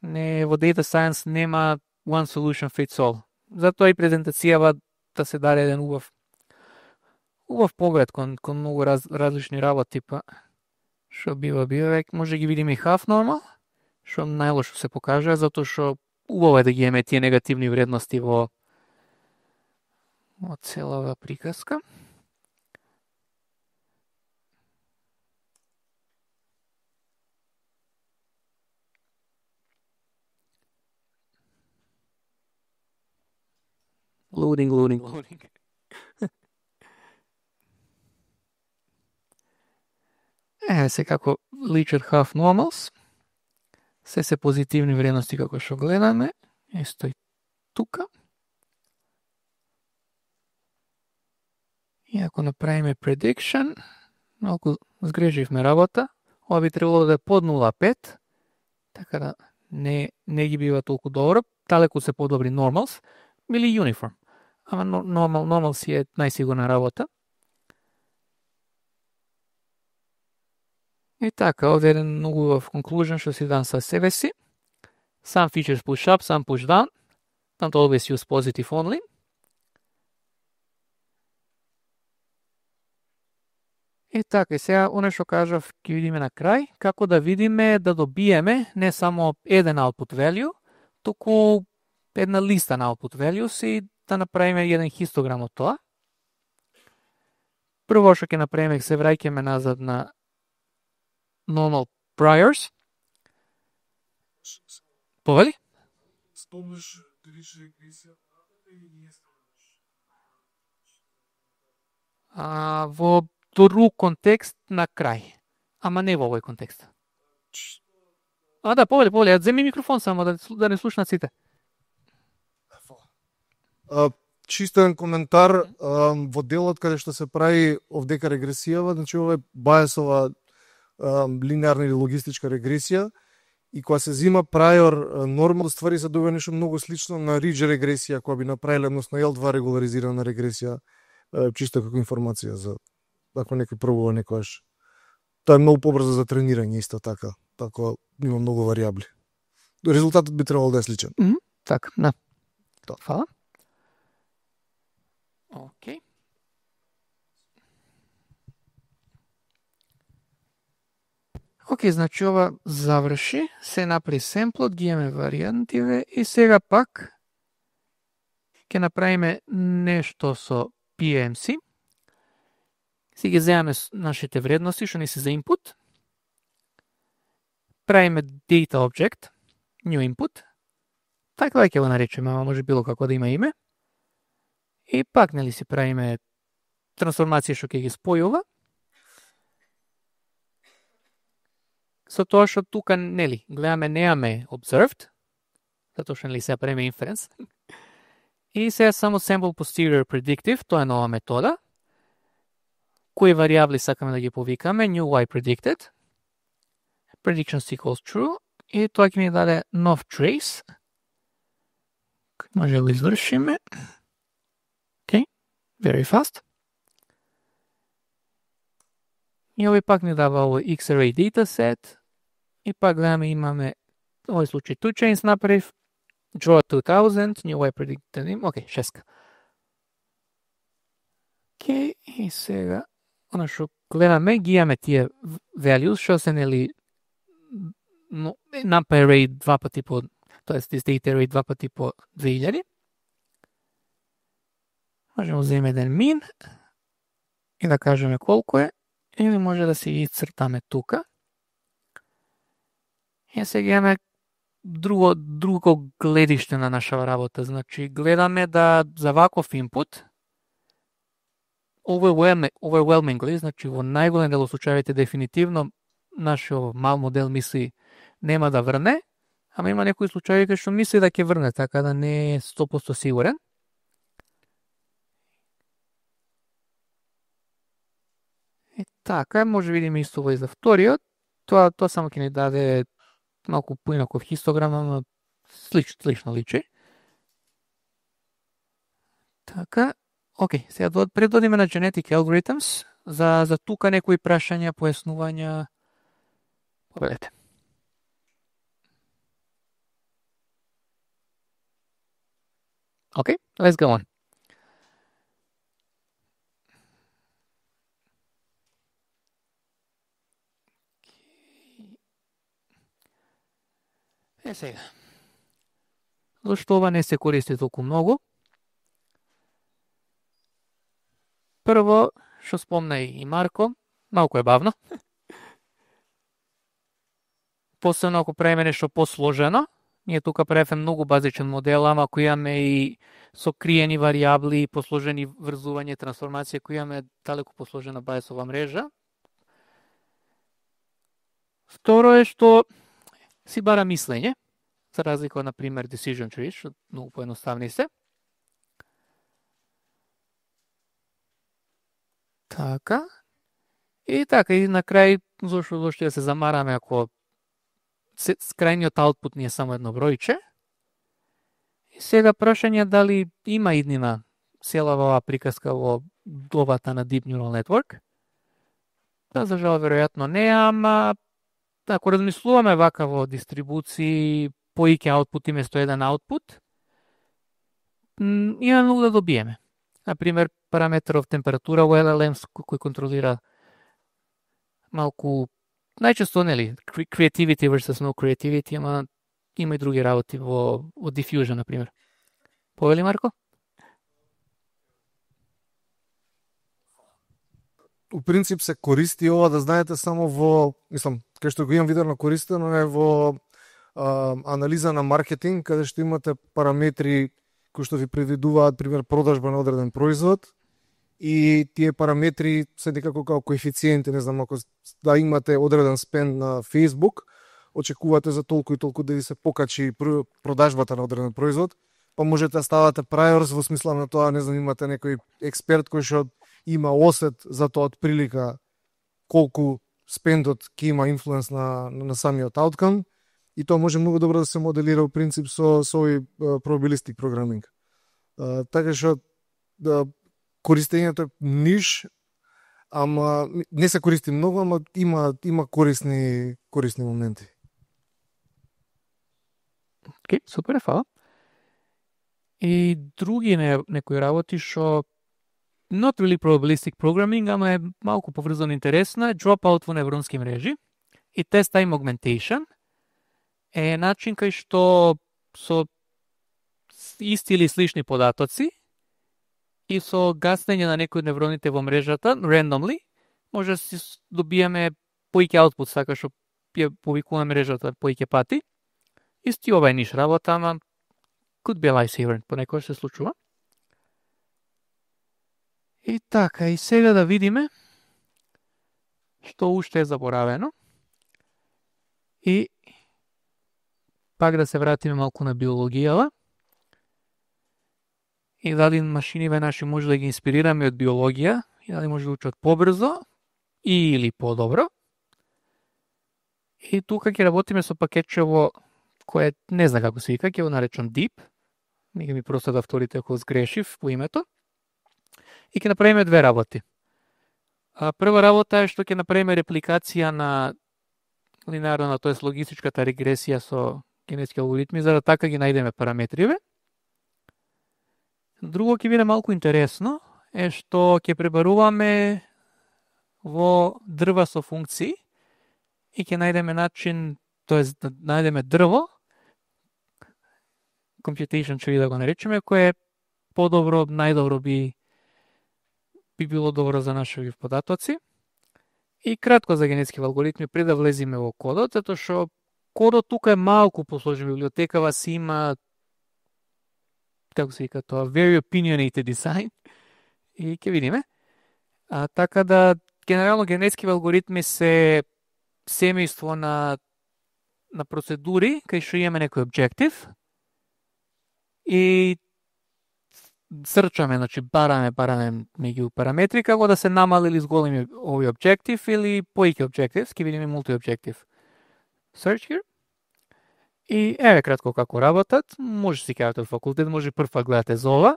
Не, во data science нема one solution fits all. Затоа и презентацијава да се даде еден убав поглед кон многу различни работи, па што бива, може да ги видиме и half normal, што најлошо се покажа, затоа што убаво е да ги имаме тие негативни вредности во целава приказка. Loading. Се како личат half normals. Се позитивни вредности како што гледаме. Исто и тука. И ако направиме prediction, малку сгрешивме работа. Ова би требало да е под 0,5. Така да не ги бива толку добро. Далеку се подобри normals или uniform. Ама normal си е најсигурна работа. И така, овде е еден многу убав conclusion што си дам со себе си. Some features push up, some push down. Don't always use positive only. И така, и сега, оно што кажав, ќе видиме на крај, како да видиме да добиеме не само еден output value, туку една листа на output values и да направиме еден хистограм од тоа. Прво што ќе направиме, се враќаме назад на normal priors. Повели? Спомнеш дали ще регресија или не спомнеш? Во друг контекст на крај. Ама не во овој контекст. Да, повели, ја земи микрофон само да не слушнат сите. Чисто еден коментар во делот каде што се прави овдека регресијава, значи ова е бајасова линеарна или логистичка регресија и кога се зима prior нормал, ствари се добива нешто многу слично на ridge регресија која би направиле, односно L2 регуларизирана регресија, чисто како информација за ако некој пробува некојаш. Тоа е многу побрзо за тренирање исто така, така има многу варијабли. Резултатот би требало да е сличен. Така, да. Фала. Океј. Океј, значи ова заврши, се направи семплот, ги имаме варијантиве и сега пак ќе направиме нешто со PMC. Си ги земаме нашите вредности што ни се за input. Правиме data object, new input. Така ќе го наречеме, ама може било како да има име. И пак, нели, си правиме трансформација што ќе ги спојува. Со тоа што тука, нели, гледаме, неаме observed, затоа што, нели, сега правиме inference. И сега само sample posterior predictive, тоа е нова метода. Кои варијабли сакаме да ги повикаме? New y predicted. Predictions equals true. И тоа ќе ми даде нов trace. Може да го извршиме. Okay. Very fast. И овој пак ни дава овој X-array dataset. И пак гледаме, имаме овој случај 2 chains направив. Draw 2000, new y predicted. Океј, 6. Океј, и сега оно што гледаме, ги имаме тие values, што се, нели, NumPy array 2 пати по, тоест this data array 2 пати по 2000. Можеме да земеме еден min и да кажеме колку е, или може да си ги исцртаме тука. И сега имаме друго гледиште на наша работа. Значи, гледаме да за ваков input overwhelmingly, значи во најголем дел од случаите дефинитивно нашиот мал модел мисли нема да врне, ама има некои случаи кај што мисли да ќе врне, така да не е 100% сигурен. И така, може видиме исто во и за вториот. Тоа само ќе ни даде малку поинаков хистограм, ама слично личи. Така, окей, сега предодиме на Genetic Algorithms, за тука некои прашања, појаснувања. Поведете. Okay, let's go on. Сега. Зашто ова не се користи толку многу? Прво, што спомна и Марко, малку е бавно. Посебно ако правиме нешто посложено, ние тука правиме многу базичен модел, ама ако имаме и сокриени варијабли, посложени врзување, трансформација, кои имаме далеку посложена Байесова мрежа. Второ е што си бара мислење, за разлика од, например, decision trees, што многу поедноставни се. Така. И на крај, зашто да се замараме ако крајниот аутпут ни е само едно бројче. И сега прашање дали има иднина целава оваа приказка во главата на Deep Neural Network. Да, за жал, веројатно не, ама ако размислуваме вака во дистрибуции, поиќе аутпут место еден аутпут, има многу да добиеме. Например, параметров температура во LLMs кој контролира малку, најчесто нели, creativity versus no creativity, ама има и други работи во diffusion, например. Повели, Марко? У принцип се користи ова, да знаете, само во, кај што го имам видено користено е во анализа на маркетинг, каде што имате параметри кои што ви предвидуваат, пример, продажба на одреден производ, и тие параметри се некако како коефициенти, не знам, ако да имате одреден спен на Facebook, очекувате за толку и толку да ви се покачи продажбата на одреден производ, па можете да ставате priors во смисла на тоа, не знам, имате некој експерт кој што има осет за тоа од прилика колку спендот ќе има инфлуенс на самиот outcome, и тоа може многу добро да се моделира у принцип со овој probabilistic programming. Така што користењето е ниш, ама не се користи многу, ама има корисни моменти. Океј, супер, фала. И други некои работи што not really probabilistic programming, ама е малку поврзано интересна, dropout во невронски мрежи и test time augmentation е начин кај што со исти или слични податоци и со гаснење на некои од невроните во мрежата, randomly, може да си добиеме поиќе output, така што ја повикуваме мрежата поиќе пати. Исти ова е ниш работа, ама could be a lifesaver, понекогаш се случува. И така, и сега да видиме што уште е заборавено. И пак да се вратиме малку на биологијава. И дали машиниве наши може да ги инспирираме од биологија, и дали може да учат побрзо или подобро. И тука ќе работиме со пакетчево кое не знам како се вика, ќе го наречам Deep. Нека ми просто да вторите ако сгрешив по името. И ќе направиме две работи. Прва работа е што ќе направиме репликација на линеарна, тоест логистичката регресија со генетски алгоритми, за да така ги најдеме параметриве. Друго ќе биде малку интересно е што ќе пребаруваме во дрва со функции и ќе најдеме начин, тоест да најдеме дрво, computation tree да го наречеме, кое е подобро, најдобро би било добро за нашите податоци. И кратко за генетски алгоритми, пред да влеземе во кодот, затоа што кодот тука е малку посложен, библиотекава си има, како се вика тоа, very opinionated design, и ќе видиме. Така да, генерално генетскиве алгоритми се семејство на процедури кај што имаме некој објектив и срчаме, значи бараме меѓу параметри како да се намали или зголеми овој објектив или поеќе објектив, ќе видиме multi-objective search here. И еве кратко како работат, може си кажете од факултет, може прв пат гледате за ова,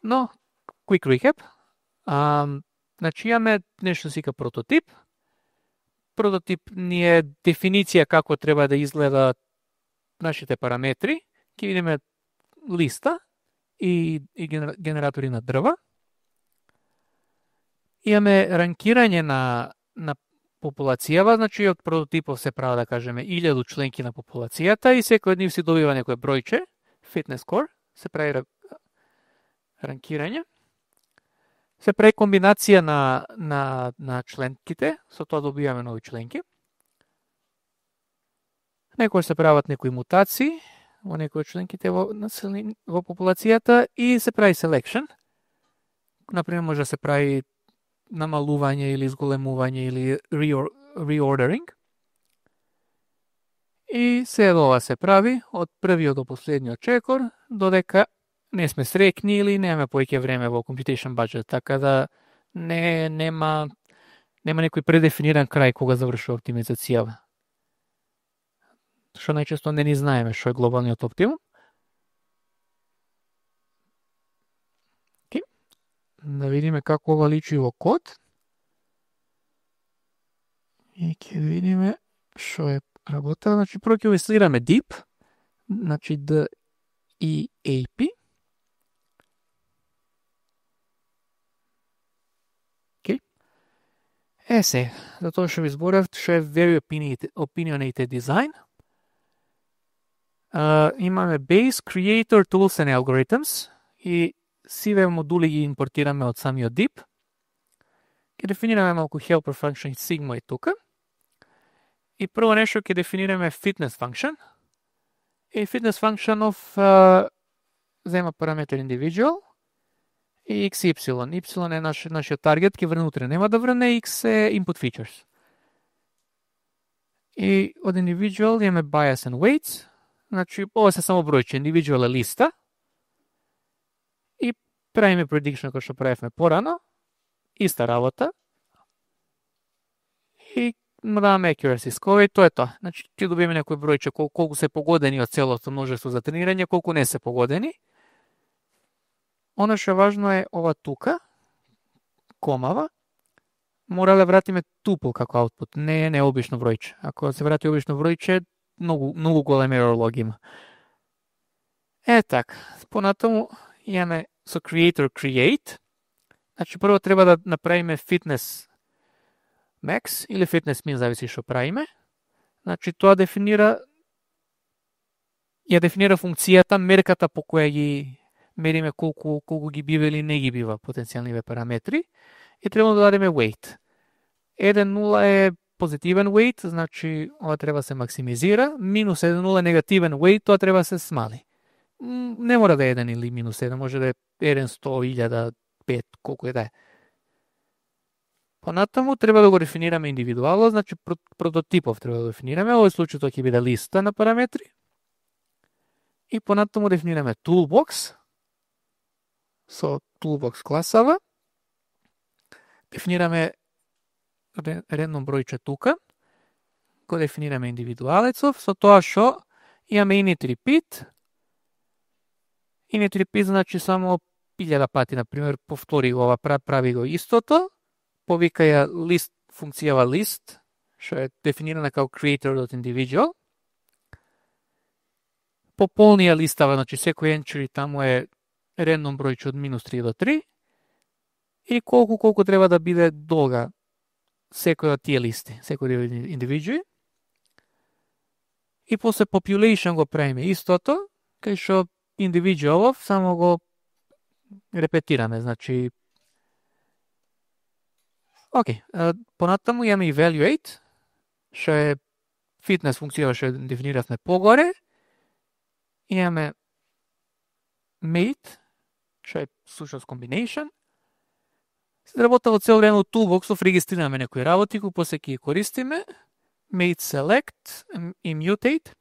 но quick recap. Значи имаме нешто сика прототип. Прототип ни е дефиниција како треба да изгледа нашите параметри. Ќе видиме листа и генератори на дрва. Имаме ранкирање на популацијава, значи од прототипов се права да кажеме 1000 членки на популацијата и секој од нив си добива некој бројче, fitness score, се прави ранкирање. Се прави комбинација на членките, со тоа добиваме нови членки. Некој се прават некои мутации во некои од членките во популацијата и се прави selection. Например, може да се прави намалување или изголемување или reordering. И се ова се прави од првиот до последниот чекор, додека не сме срекни или немаме поеќе време во computation budget, така да нема некој предефиниран крај кога завршува оптимизацијава. Што најчесто не ни знаеме што е глобалниот оптимум. Да видиме како ова личи во код. И ќе видиме што е работа. Значи, прво ќе инсталираме DEEP, значи DEAP. Се, за тоа што ви зборев, што е very opinionated design. Имаме base, creator, tools and algorithms и сиве модули ги импортираме од самиот DEEP. Ќе дефинираме малку helper function sigma и тука. И прво нешто ќе дефинираме fitness function. И fitness function зема параметер individual и x и y. Y е нашиот таргет, ќе врне утре. Нема да врне, x е input features. И од individual имаме bias and weights. Значи, ова се само бројче. Individual е листа. И правиме prediction кој што правевме порано. Иста работа. И даваме accuracy score и тоа е тоа. Значи, ќе добиеме некој бројче колку се погодени од целото множество за тренирање, колку не се погодени. Оно што важно е ова тука, комава, мора да вратиме tuple како output, не е необично бројче. Ако се врати обично бројче, многу голем error log има. Така, понатаму имаме со creator create. Значи, прво треба да направиме fitness max или fitness min, зависи што правиме. Значи, тоа дефинира функцијата, мерката по која ги мериме колку ги бива или не ги бива потенцијалниве параметри и треба да дадеме weight. 1,0 е позитивен weight, значи ова треба се максимизира, минус 1,0 е негативен weight, тоа треба се смали. Не мора да е 1 или минус 1, може да е 1, 100, 1000, 5, колку е да е. Понатаму треба да го дефинираме индивидуално, значи прототипов треба да го дефинираме, овој случај тоа ќе биде листа на параметри. И понатаму дефинираме toolbox, со toolbox класава. Дефинираме редно бројче тука. Го дефинираме индивидуалецов, со тоа што имаме init repeat. Init repeat значи само 1000 пати, например, повтори ова, прави го истото, повика ја list, функцијава list, што е дефинирана како creator.individual. Пополни ја листава, значи секој entry таму е рендом бројче од минус 3 до 3 и колку треба да биде долга секој од тие листи, секој од индивидуи. И после population го правиме истото, кај што индивидуалов само го репетираме, значи окей, понатаму имаме evaluate, што е фитнес функција што дефиниравме погоре. Имаме mate, што е случајот combination. Се работело цело време од toolboxов, регистрираме некои работи, кои после ќе ги користиме. Made select и mutate.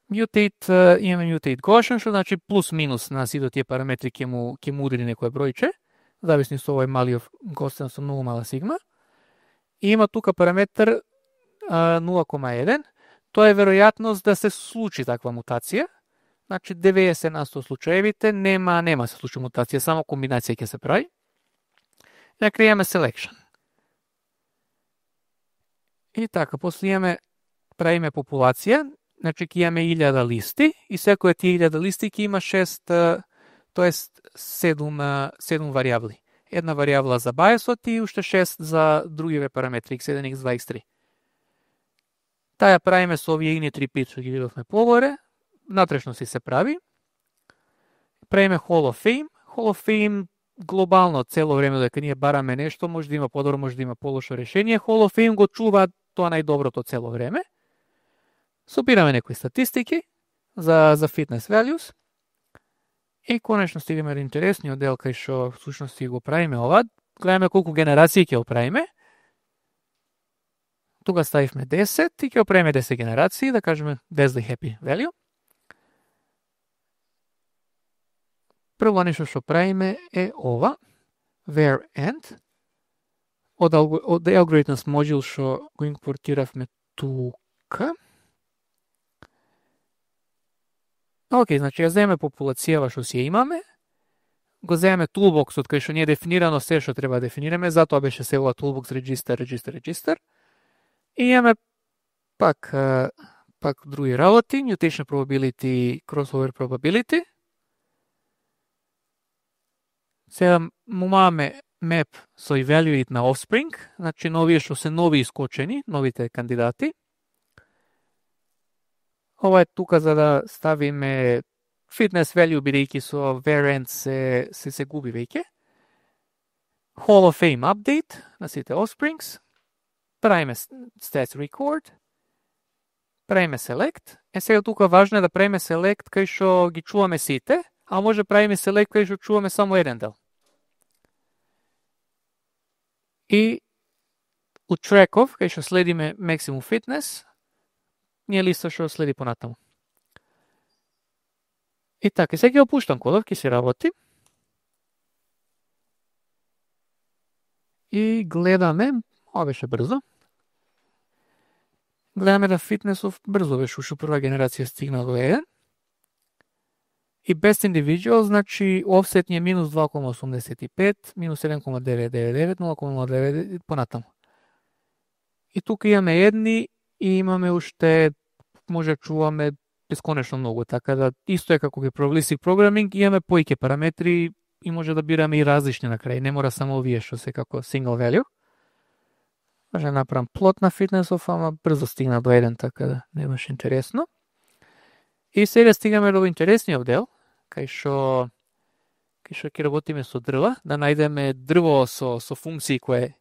Mutate, имаме mutate Gaussian, што значи плюс-минус на сите тие параметри ќе му удели некој бројче, зависно со овој малиот Gaussian со многу мала сигма. И има тука параметар 0,1. Тоа е веројатност да се случи таква мутација. Значи 90 на 100 случаевите нема се случи мутација, само комбинација ќе се прави. И накрај имаме selection. И така, после правиме популација, значи ќе имаме 1000 листи и секој од тие 1000 листи ќе има 6, тоест 7 варијабли. Една варијабла за biasот и уште 6 за другиве параметри, x1, x2, x3. Таја правиме со овие ини 3 пит што ги видовме погоре, натрешно си се прави. Правиме Hall of Fame. Hall of Fame глобално цело време дека ние бараме нешто, може да има подобро, може да има полошо решение. Hall of Fame го чува тоа најдоброто цело време. Собираме некои статистики за fitness values. И конечно стигаме до интересниот дел кај што всушност си го правиме ова. Гледаме колку генерации ќе го правиме. Тука ставивме 10 и ќе го правиме 10 генерации, да кажеме that's the happy value. Прво нешто што правиме е ова, var end, од algorithms module што го импортиравме тука. Океј, значи ја земеме популацијава што си ја имаме, го земеме toolboxот кај што не е дефинирано се што треба да дефинираме, затоа беше се ова toolbox register. И имаме пак други работи, mutation probability, crossover probability. Сега му имаме map со evaluate на offspring, значи новие што се нови искочени, новите кандидати. Ова е тука за да ставиме fitness value, бидејќи со var end се губи веќе. Hall of Fame update на сите offsprings. Правиме stats record. Правиме select. Сега тука важно е да правиме select кај што ги чуваме сите, а може правиме select кај што чуваме само еден дел. И у track-ов, кај што следиме maximum fitness, ние листа што следи понатаму. И така, сега ќе опуштам кодов, ќе се работи. И гледаме, ова беше брзо. Гледаме да фитнесов брзо беше, уште прва генерација стигна до 1. И best individual, значи offset ни е минус 2,85, минус 7,999, 0,09 понатаму. И тука имаме едни и имаме уште, може чуваме бесконечно многу, така да исто е како ги probabilistic programming, имаме поиќе параметри и може да бираме и различни на крај, не мора само овие што се како single value. Може да направам плот на фитнесов, ама брзо стигна до 1, така да не беше интересно. И сега стигаме до интересниот дел, кај што ќе работиме со дрва, да најдеме дрво со функции кои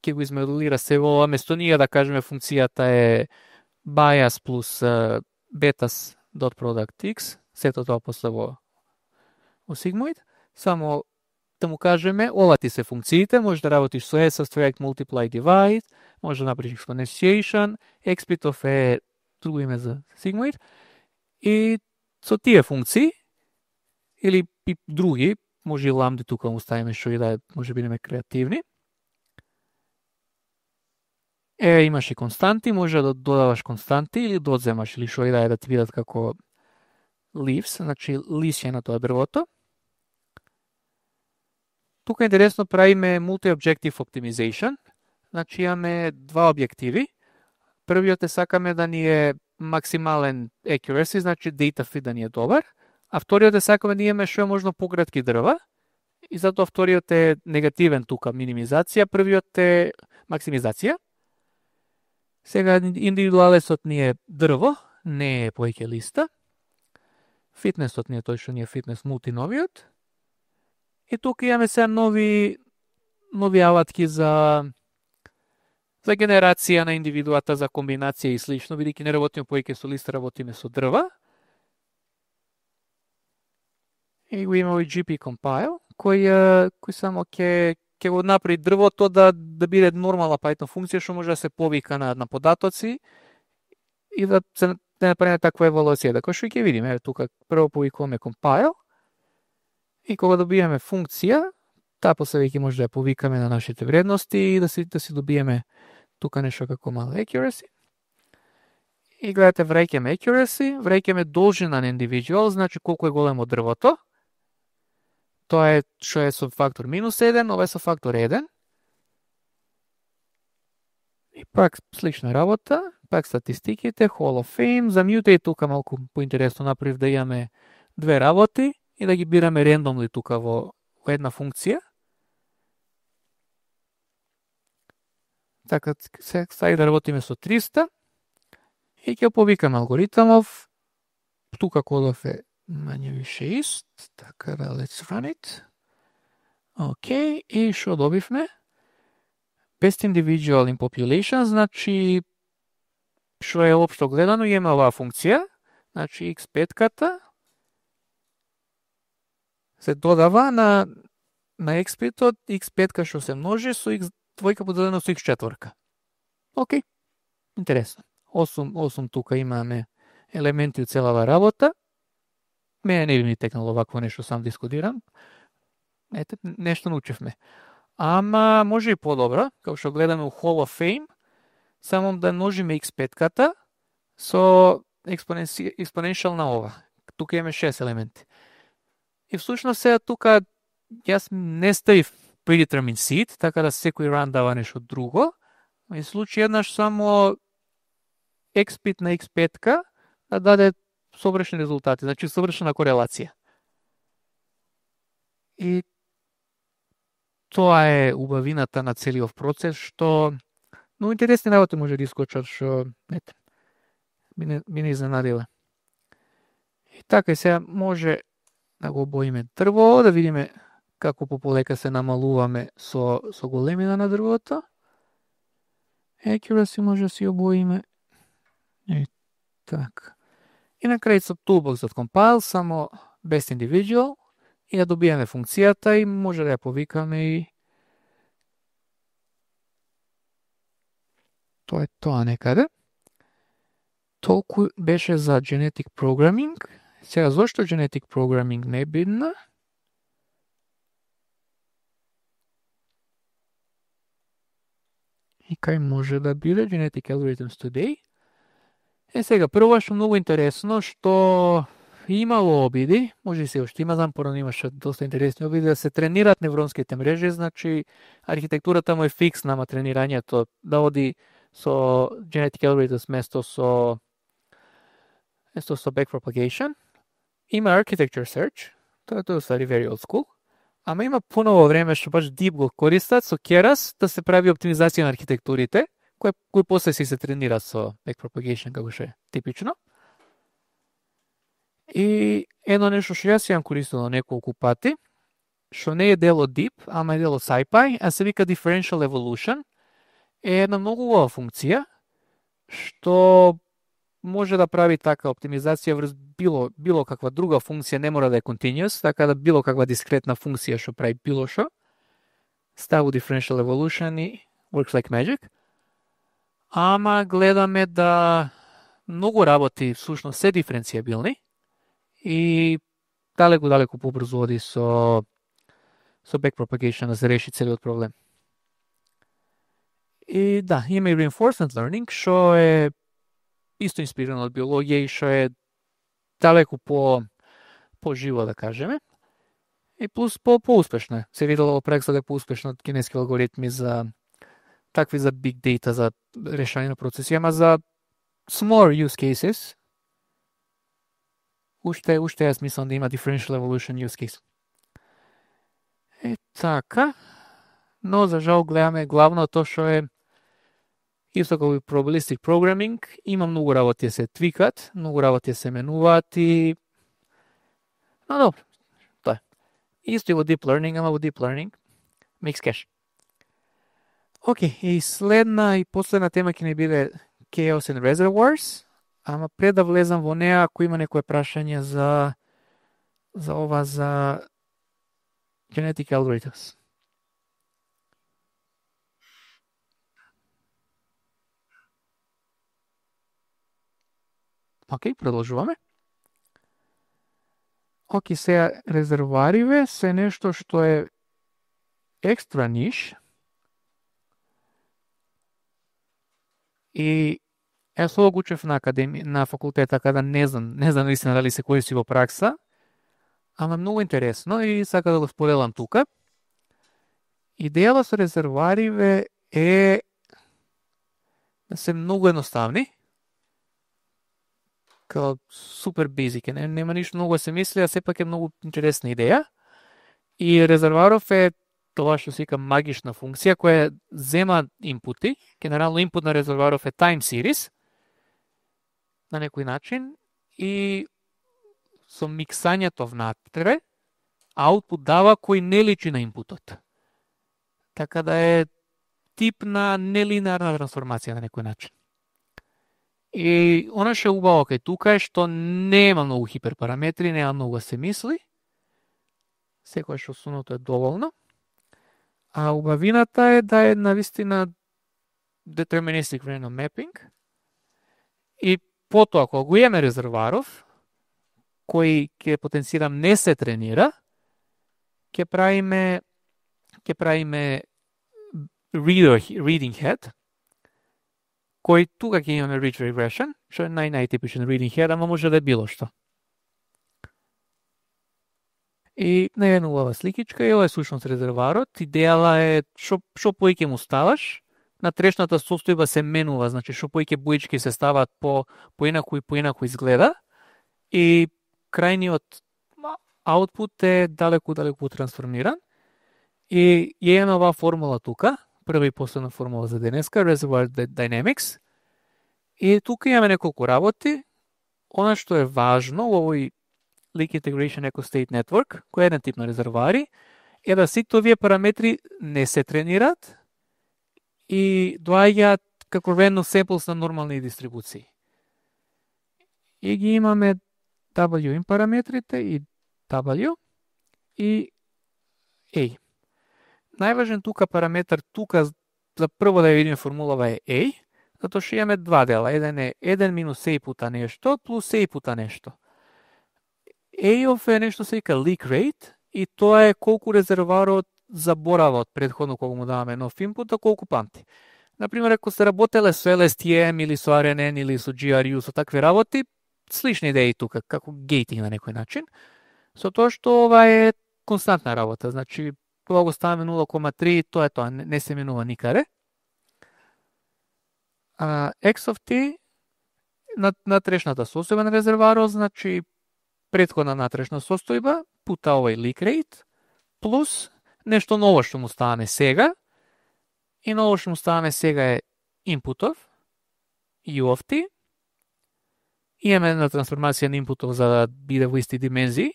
ќе го измодулира се во ова место. Ние да кажеме функцијата е bias плюс betas.productx, сето тоа после во sigmoid, само да му кажеме, ова ти се функциите, може да работиш со subtract, multiply, divide, може да направиш exponentiation, expitov е друго име за sigmoid, и со тие функции, или други, може и ламди тука му ставиме што и да може бидеме креативни. Имаш и константи, може да додаваш константи или да одземаш или што и да ти видат како leaves, значи лисје на тоа дрвото. Тука интересно правиме multi-objective optimization, значи имаме два објективи. Првиот е сакаме да ни е максимален accuracy, значи data fit да ни е добар, а вториот е сакаме да имаме што е можно пократки дрва, и затоа вториот е негативен тука, минимизација, првиот е максимизација. Сега индивидуалесот ни е дрво, не е поеќе листа. Фитнесот ни е тој што ни е фитнес мултиновиот. И тука имаме сега нови алатки за генерација на индивидуата, за комбинација и слично, бидејќи не работиме поеќе со листа, работиме со дрва. И го имаме и GP compile, кој само ќе ќе го направи дрвото да биде нормална Python функција што може да се повика на податоци и да се направи таква евалуација. Дека што ќе видиме, еве тука прво повикуваме compile и кога добиеме функција, таа после веќе може да ја повикаме на нашите вредности и да си добиеме тука нешто како мал accuracy. И гледате, враќаме accuracy, враќаме должина на individual, значи колку е големо дрвото. Тоа е што е со фактор -1, ова е со фактор 1. И пак слична работа, пак статистиките, Hall of Fame, за mutate тука малку поинтересно направив да имаме две работи и да ги бираме рендомли тука во една функција. Така, сега да работиме со 300 и ќе повикаме алгоритмов. Тука кодов е мање више ист. Така да, let's run it. Океј, и што добивме? Best individual in population, значи што е општо гледано, имаме оваа функција, значи x5-ката се додава на x5-от, x5-ка што се множи со x2 поделено со x4. Океј, интересно. 8 тука имаме елементи од целава работа. Мене не би ми текнало вакво нешто сам дискутирам. Ете, нешто научивме. Ама може и подобро, како што гледаме у Hall of Fame, само да множиме x5-ката со експоненцијал на ова. Тука имаме 6 елементи. И всушност сега тука јас не ставив predetermined seed, така да секој run дава нешто друго. И случај еднаш само x5 на x5 да даде совршени резултати, значи совршена корелација. И тоа е убавината на целиот процес, што многу интересни работи може да искочат, што би не изненадиле. И така и сега може да го обоиме дрво, да видиме како пополека се намалуваме со големина на дрвото. Accuracy може да си обоиме. И така. И на крај со toolbox од compile само best individual и да добиеме функцијата и може да ја повикаме и тоа е тоа некаде. Толку беше за genetic programming. Сега зошто genetic programming не е бидна? И кај може да биде genetic algorithms today? Сега, прво што многу интересно, што имало обиди, може и се уште има, знам порано имаше доста интересни обиди, да се тренираат невронските мрежи, значи архитектурата му е фиксна, ама тренирањето да оди со genetic algorithms место со backpropagation. Има architecture search, тоа е ствари very old school, ама има поново време што баш deep го користат со Keras да се прави оптимизација на архитектурите, кој после се тренира со backpropagation, како што е типично. И едно нешто што јас јам користил неколку пати, што не е дел од Deep, ама е дел од SciPy, а се вика Differential Evolution, е една многу убава функција, што може да прави така оптимизација врз било каква друга функција, не мора да е continuous, така да било каква дискретна функција што прави било што, ставу Differential Evolution и works like magic. Ама гледаме да многу работи всушност се диференцијабилни и далеку побрзо оди со backpropagation да се реши целиот проблем. И да, има и reinforcement learning, што е исто инспирирано од биологија и што е далеку по-живо, да кажеме. И плюс по-успешно е. Се видело во пракса да е по-успешно од кинески алгоритми за такви за big data, за решање на процеси, ама за smaller use cases, уште јас мислам да има differential evolution use case. Така, но за жал гледаме главното што е исто како и probabilistic programming, има многу работи се твикат, многу работи се менуваат и но добро, тоа е. Исто и во deep learning, ама во deep learning makes cash. Океј, и следна и последна тема ќе не биде chaos and reservoirs, ама пред да влезам во неа, ако има некое прашање за ова, за genetic algorithms. Океј, продолжуваме. Океј, сега резервоариве се нешто што е екстра ниш. И јас ова го учев на на факултета, када не знам наистина дали се користи во пракса, ама многу интересно и сака да го споделам тука. Идејата со резервоариве е да се многу едноставни, као супер базик, нема ништо многу да се мисли, а сепак е многу интересна идеја. И резервоаров е тоа што се вика магична функција која зема инпути. Генерално инпут на резервоаров е time series на некој начин и со миксањето внатре аутпут дава кој не личи на инпутот. Така да е тип на нелинеарна трансформација на некој начин. И она што е убаво кај тука е што нема многу хиперпараметри, нема многу да се мисли. Секој што суното е доволно. А убавината е да е навистина deterministic random mapping. И потоа, кога го имаме резервоаров, кој ќе потенцирам не се тренира, ќе правиме reading head, кој тука ќе имаме ridge regression, што е најтипичен reading head, ама може да е било што. И на една убава сликичка, и ова е сушност резервоарот. Идејала е што поиќе му ставаш, натрешната состојба се менува, значи што поиќе боички се стават поинаку изгледа и крајниот аутпут е далеку трансформиран. И имаме оваа формула тука, прва и последна формула за денеска, Reservoir Dynamics. И тука имаме неколку работи. Она што е важно во овој Link Integration Echo State Network, кој е еден тип на резервоари, е да сите овие параметри не се тренираат и доаѓаат како random samples на нормални дистрибуции. И ги имаме W in параметрите и W и A. Најважен тука параметар, тука за прво да ја видиме формулава е A, затоа што имаме два дела. Еден е 1 минус A пута нешто, плюс A пута нешто. A-ов е нешто се вика leak rate и тоа е колку резервоарот заборава од предходно кога му даваме нов инпут, а колку памти. Например, ако сте работеле со LSTM или со RNN или со GRU, со такви работи, слични идеи тука, како гейтинг на некој начин, со тоа што ова е константна работа, значи кога го ставаме 0,3, тоа е тоа, не се менува никаде. X of t на трешната состојба на резервоарот, значи предходна натрешна состојба, пута овој leak rate, плюс нешто ново што му ставаме сега, и ново што му ставаме сега е инпутов, U of t, имаме една трансформација на инпутов за да биде во исти димензии,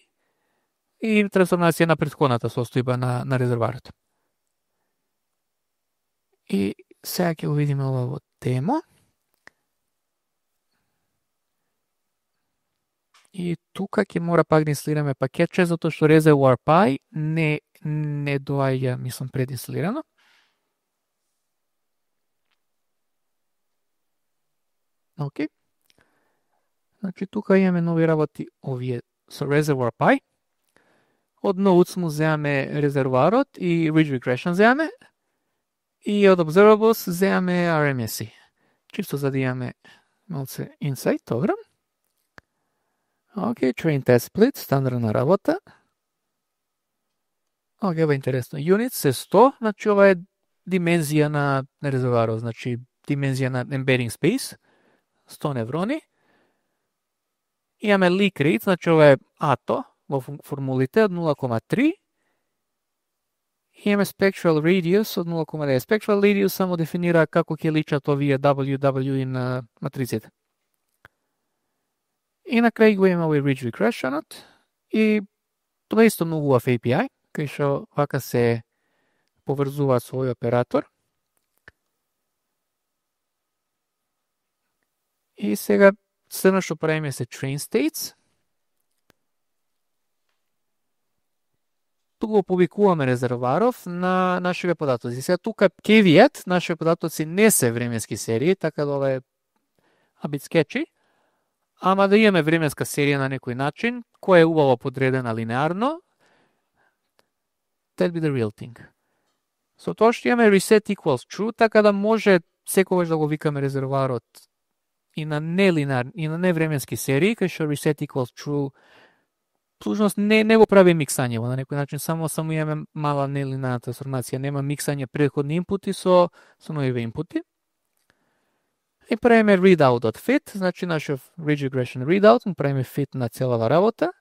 и трансформација на предходната состојба на резервоарот. И сега ќе го видиме ова во тема. И тука ќе мора пак да инсталираме пакетче, затоа што Reservoir Pi не доаѓа, мислам, прединсталирано. Океј. Значи, тука имаме нови работи овие со Reservoir Pi. Од Nodes му земаме резервоарот и Ridge Regression земаме. И од Observables земаме RMSE. Чисто за да имаме малце инсайт, добро. Океј, Train Test Split, стандардна работа. Океј, ова е интересно. Units е 100, значи ова е димензија на резервоарот, значи димензија на embedding space, 100 неврони. Имаме leak rate, значи ова е ATO во формулите од 0,3. Имаме spectral radius од 0,9. Spectral radius само дефинира како ќе личат овие WW на матриците. И на крај го имаме овој Ridge Regressionот и тоа исто многу убав API, кај што вака се поврзува со овој оператор. И сега следно што правиме се train states. Тука го публикуваме резервоаров на нашите податоци. Сега тука caveat, нашите податоци не се временски серии, така да ова е a bit sketchy, ама да имаме временска серија на некој начин, која е убаво подредена линеарно, that be the real thing. Со тоа што имаме reset equals true, така да може секогаш да го викаме резервоарот и на невременски серии, кај што reset equals true всушност не го прави миксањево на некој начин, само имаме мала нелинеарна трансформација, нема миксање претходни инпути со нови инпути. И правиме readout.fit, значи нашов ridge regression readout, правиме fit на целава работа.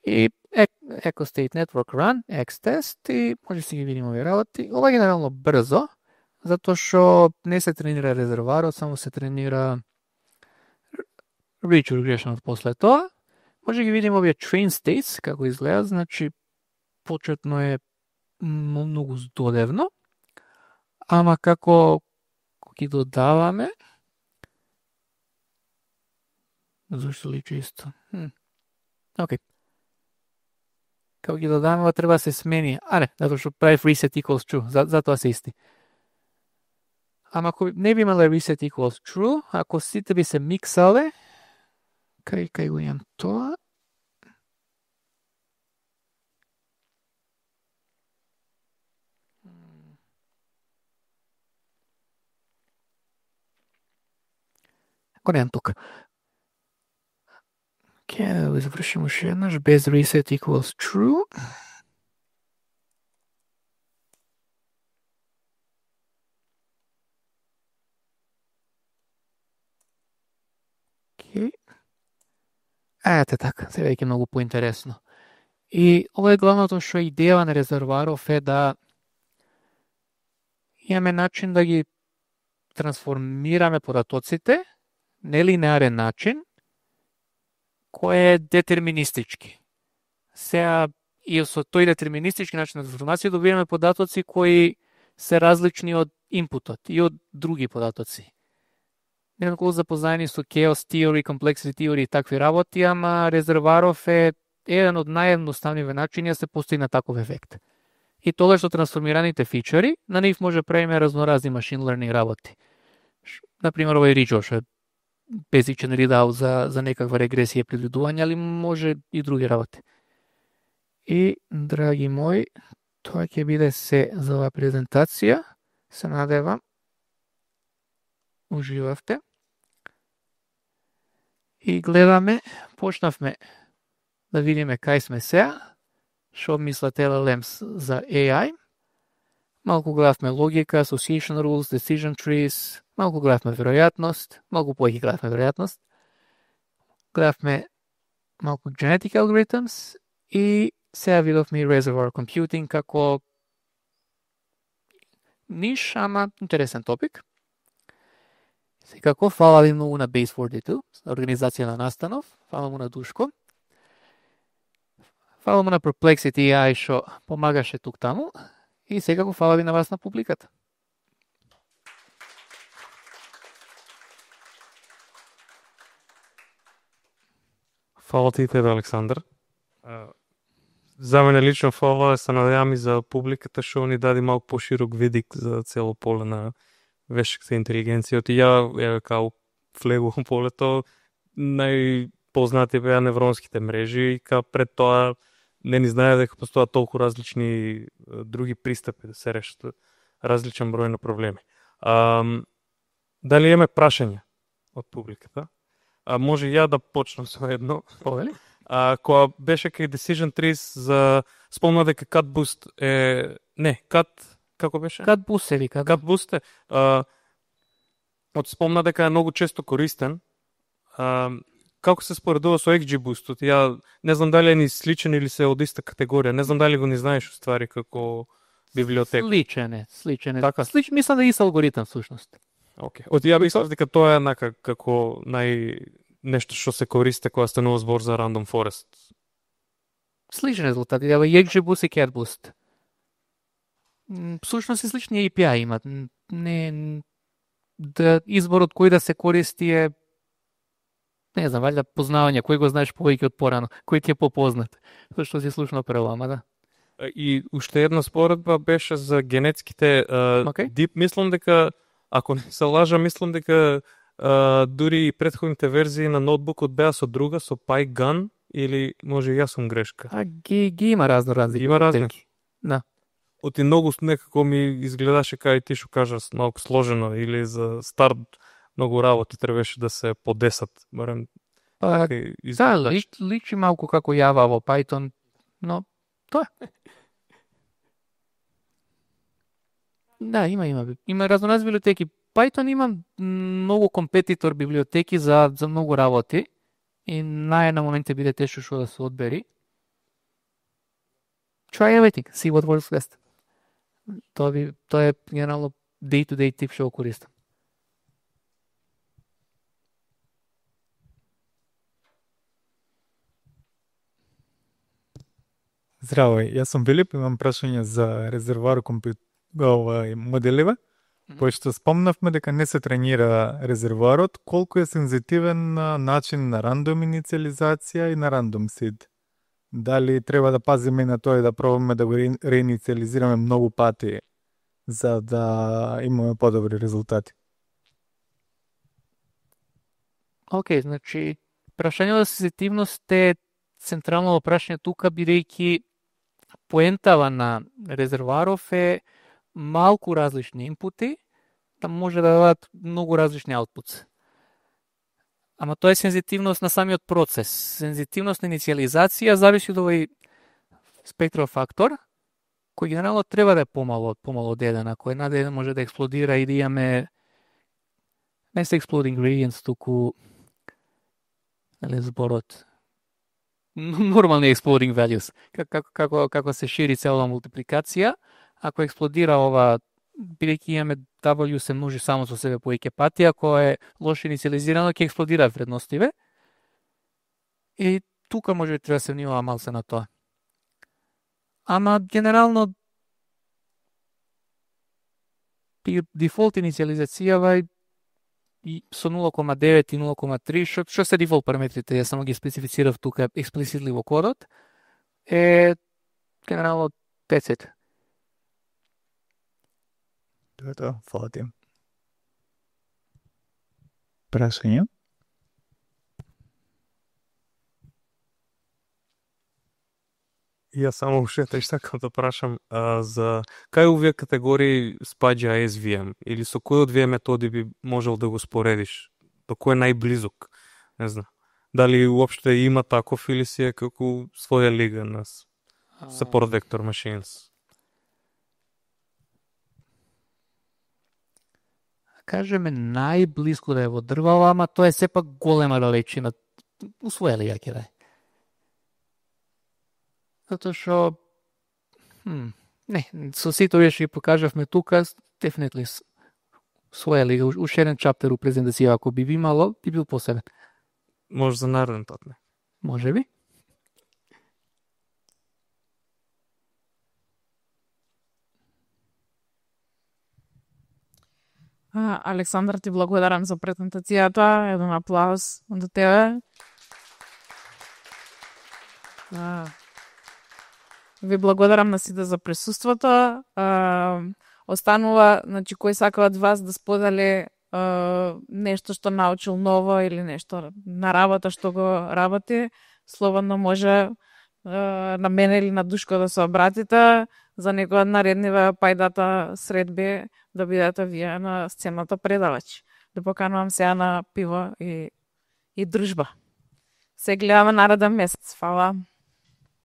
И echo state network run, xtest и може си ги видиме овие работи. Ова е генерално брзо, затоа што не се тренира резервоарот, само се тренира ridge regression после тоа. Може ги видиме овие train states како изгледа, значи почетно е многу здодевно, ама како ги додаваме, зашто личи исто? Океј. Како ги додаваме, треба да се смени. Затоа што прави reset equals true, затоа се исти. Ама ако не би имале reset equals true, ако сите би се миксале, кај го имам тоа? Ако немам тука. Да го завршим уште еднаш, без reset equals true. Ете така, се веќе многу поинтересно. И ова е главното што е идеја на резервоаров е да имаме начин да ги трансформираме податоците, нелинеарен начин, кој е детерминистички. Сега, и со тој детерминистички начин на трансформација добиваме податоци кои се различни од инпутот и од други податоци. Не знам колку запознаени со chaos theory, complexity theory и такви работи, ама резервоаров е еден од наједноставнивите начини да се постигне таков ефект. И тоа што трансформираните фичери, на нив може правиме разноразни machine learning работи. Например, овој Ridge што е безичен readout за некаква регресија и предвидување, али може и други работи. И, драги мои, тоа ќе биде се за оваа презентација. Се надевам уживавте. И гледаме, почнавме да видиме кај сме сега, што мислат LLMs за AI. Малку гледавме логика, association rules, decision trees, малку гледавме веројатност, малку повеќе гледавме веројатност. Гледавме малку genetic algorithms и сега видовме и reservoir computing како ниш, ама интересен топик. Секако, фала ви многу на Base42, организација на настанов, фала му на Душко. Фала му на Perplexity AI што помагаше тук таму. И секако фала ви на вас на публиката. Фала ти тебе, Александар. За мене лично фала, се надевам и за публиката што ни даде малку поширок видик за цело поле на вештата интелигенција. Ја као влегувам полето, најпознати беа невронските мрежи и пред тоа не ни знае дека постојат толку различни други пристапи да се решат различен број на проблеми. Дали имаме прашања од публиката? Може ја да почнам со едно. Повели? Која беше кај Decision Trees за спомна дека Cat Boost е како беше? Cat Boost се вика. Cat Boost е спомна дека е многу често користен. Како се споредува со XGBoost? Ја не знам дали е ни сличен или се од иста категорија. Не знам дали го ни знаеш уствари како библиотека. Сличен е. Така? Мислам да е ист алгоритам всушност. Океј. Ја мислам дека тоа е како нешто што се користи кога станува збор за Random Forest. Сличен резултат. Ја и XGBoost и Cat Boost. Всушност и слични API имат. Не изборот кој да се користи е не знам, валјда познавање, кој го знаеш повеќе од порано, кој ти е попознат, зашто си слушнал прво, ама да. И уште една споредба беше за генетските Deep, мислам дека, ако не се лажа, мислам дека дури и претходните верзии на ноутбукот беа со друга, со PyGun, или може и јас сум грешка? Ги има разни. Има разни. Да. Оти многу некако ми изгледаше кај ти што кажаш малку сложено, или за старт многу работи требаше да се подесат, барем Па, изгледаш. личи малку како Java во Python, но тоа е. Да, има разноразни библиотеки. Python има многу компетитор библиотеки за многу работи и на моменте биде тешко што да се одбери. Try everything, see what works best. Тоа е генерално day-to-day тип што го користам. Здраво, јас сум Филип, имам прашање за резервоар моделиве. Пошто спомнавме дека не се тренира резервоарот, колку е сензитивен на начин на рандом инициализација и на рандом сид? Дали треба да пазиме на тоа и да пробаме да го реинициализираме многу пати за да имаме подобри резултати? Океј, значи прашањето за сензитивност е централно прашање тука, бидејќи поентава на резервоаров е малку различни инпути, да може да дадат многу различни аутпутс. Ама тоа е сензитивност на самиот процес. Сензитивност на инициализација зависи од овој спектров фактор, кој генерално треба да е помало од еден. Ако една еден може да експлодира и да имаме не се exploding gradients, туку зборот нормални exploding values. Како се шири целата мултипликација, ако експлодира ова, бидејќи имаме W се множи само со себе повеќе пати, ако е лошо инициализирано, ќе експлодира вредностиве. И тука може треба да се внимава малце на тоа. Ама генерално дефолт инициализацијава и со 0,9 и 0,3, што се дефолт параметрите, ја само ги специфицирав тука експлицитли во кодот, е генерално 10. Тоа, фала ти. Прашање? Јас само уште сакам да прашам за кај овие категории спаѓа SVM, или со кој од вие методи би можел да го споредиш? До кој е најблизок? Не знам. Дали уопште има таков или си е како своја лига на support vector machines? Кажеме најблиско да е во дрвало, ама тоа е сепак голема далечина. Усвоја лига ќе да е. Затоа што не, со сите овие што ги покажавме тука, definitely своја лига, уште еден чаптер у презентација, ако би имало, би бил посебен. Може за нареден пат, не? Може би. Александар, ти благодарам за презентацијата. Еден аплауз до тебе. Ви благодарам на сите за присуството. Останува, значи, кој сака од вас да сподели нешто што научил ново или нешто на работа што го работи, слободно може на мене или на Душко да се обратите за некој од наредниве пајдата средби да бидете вие на сцената предавач. Да поканувам сега на пиво и дружба. Се гледаме нареден месец. Фала.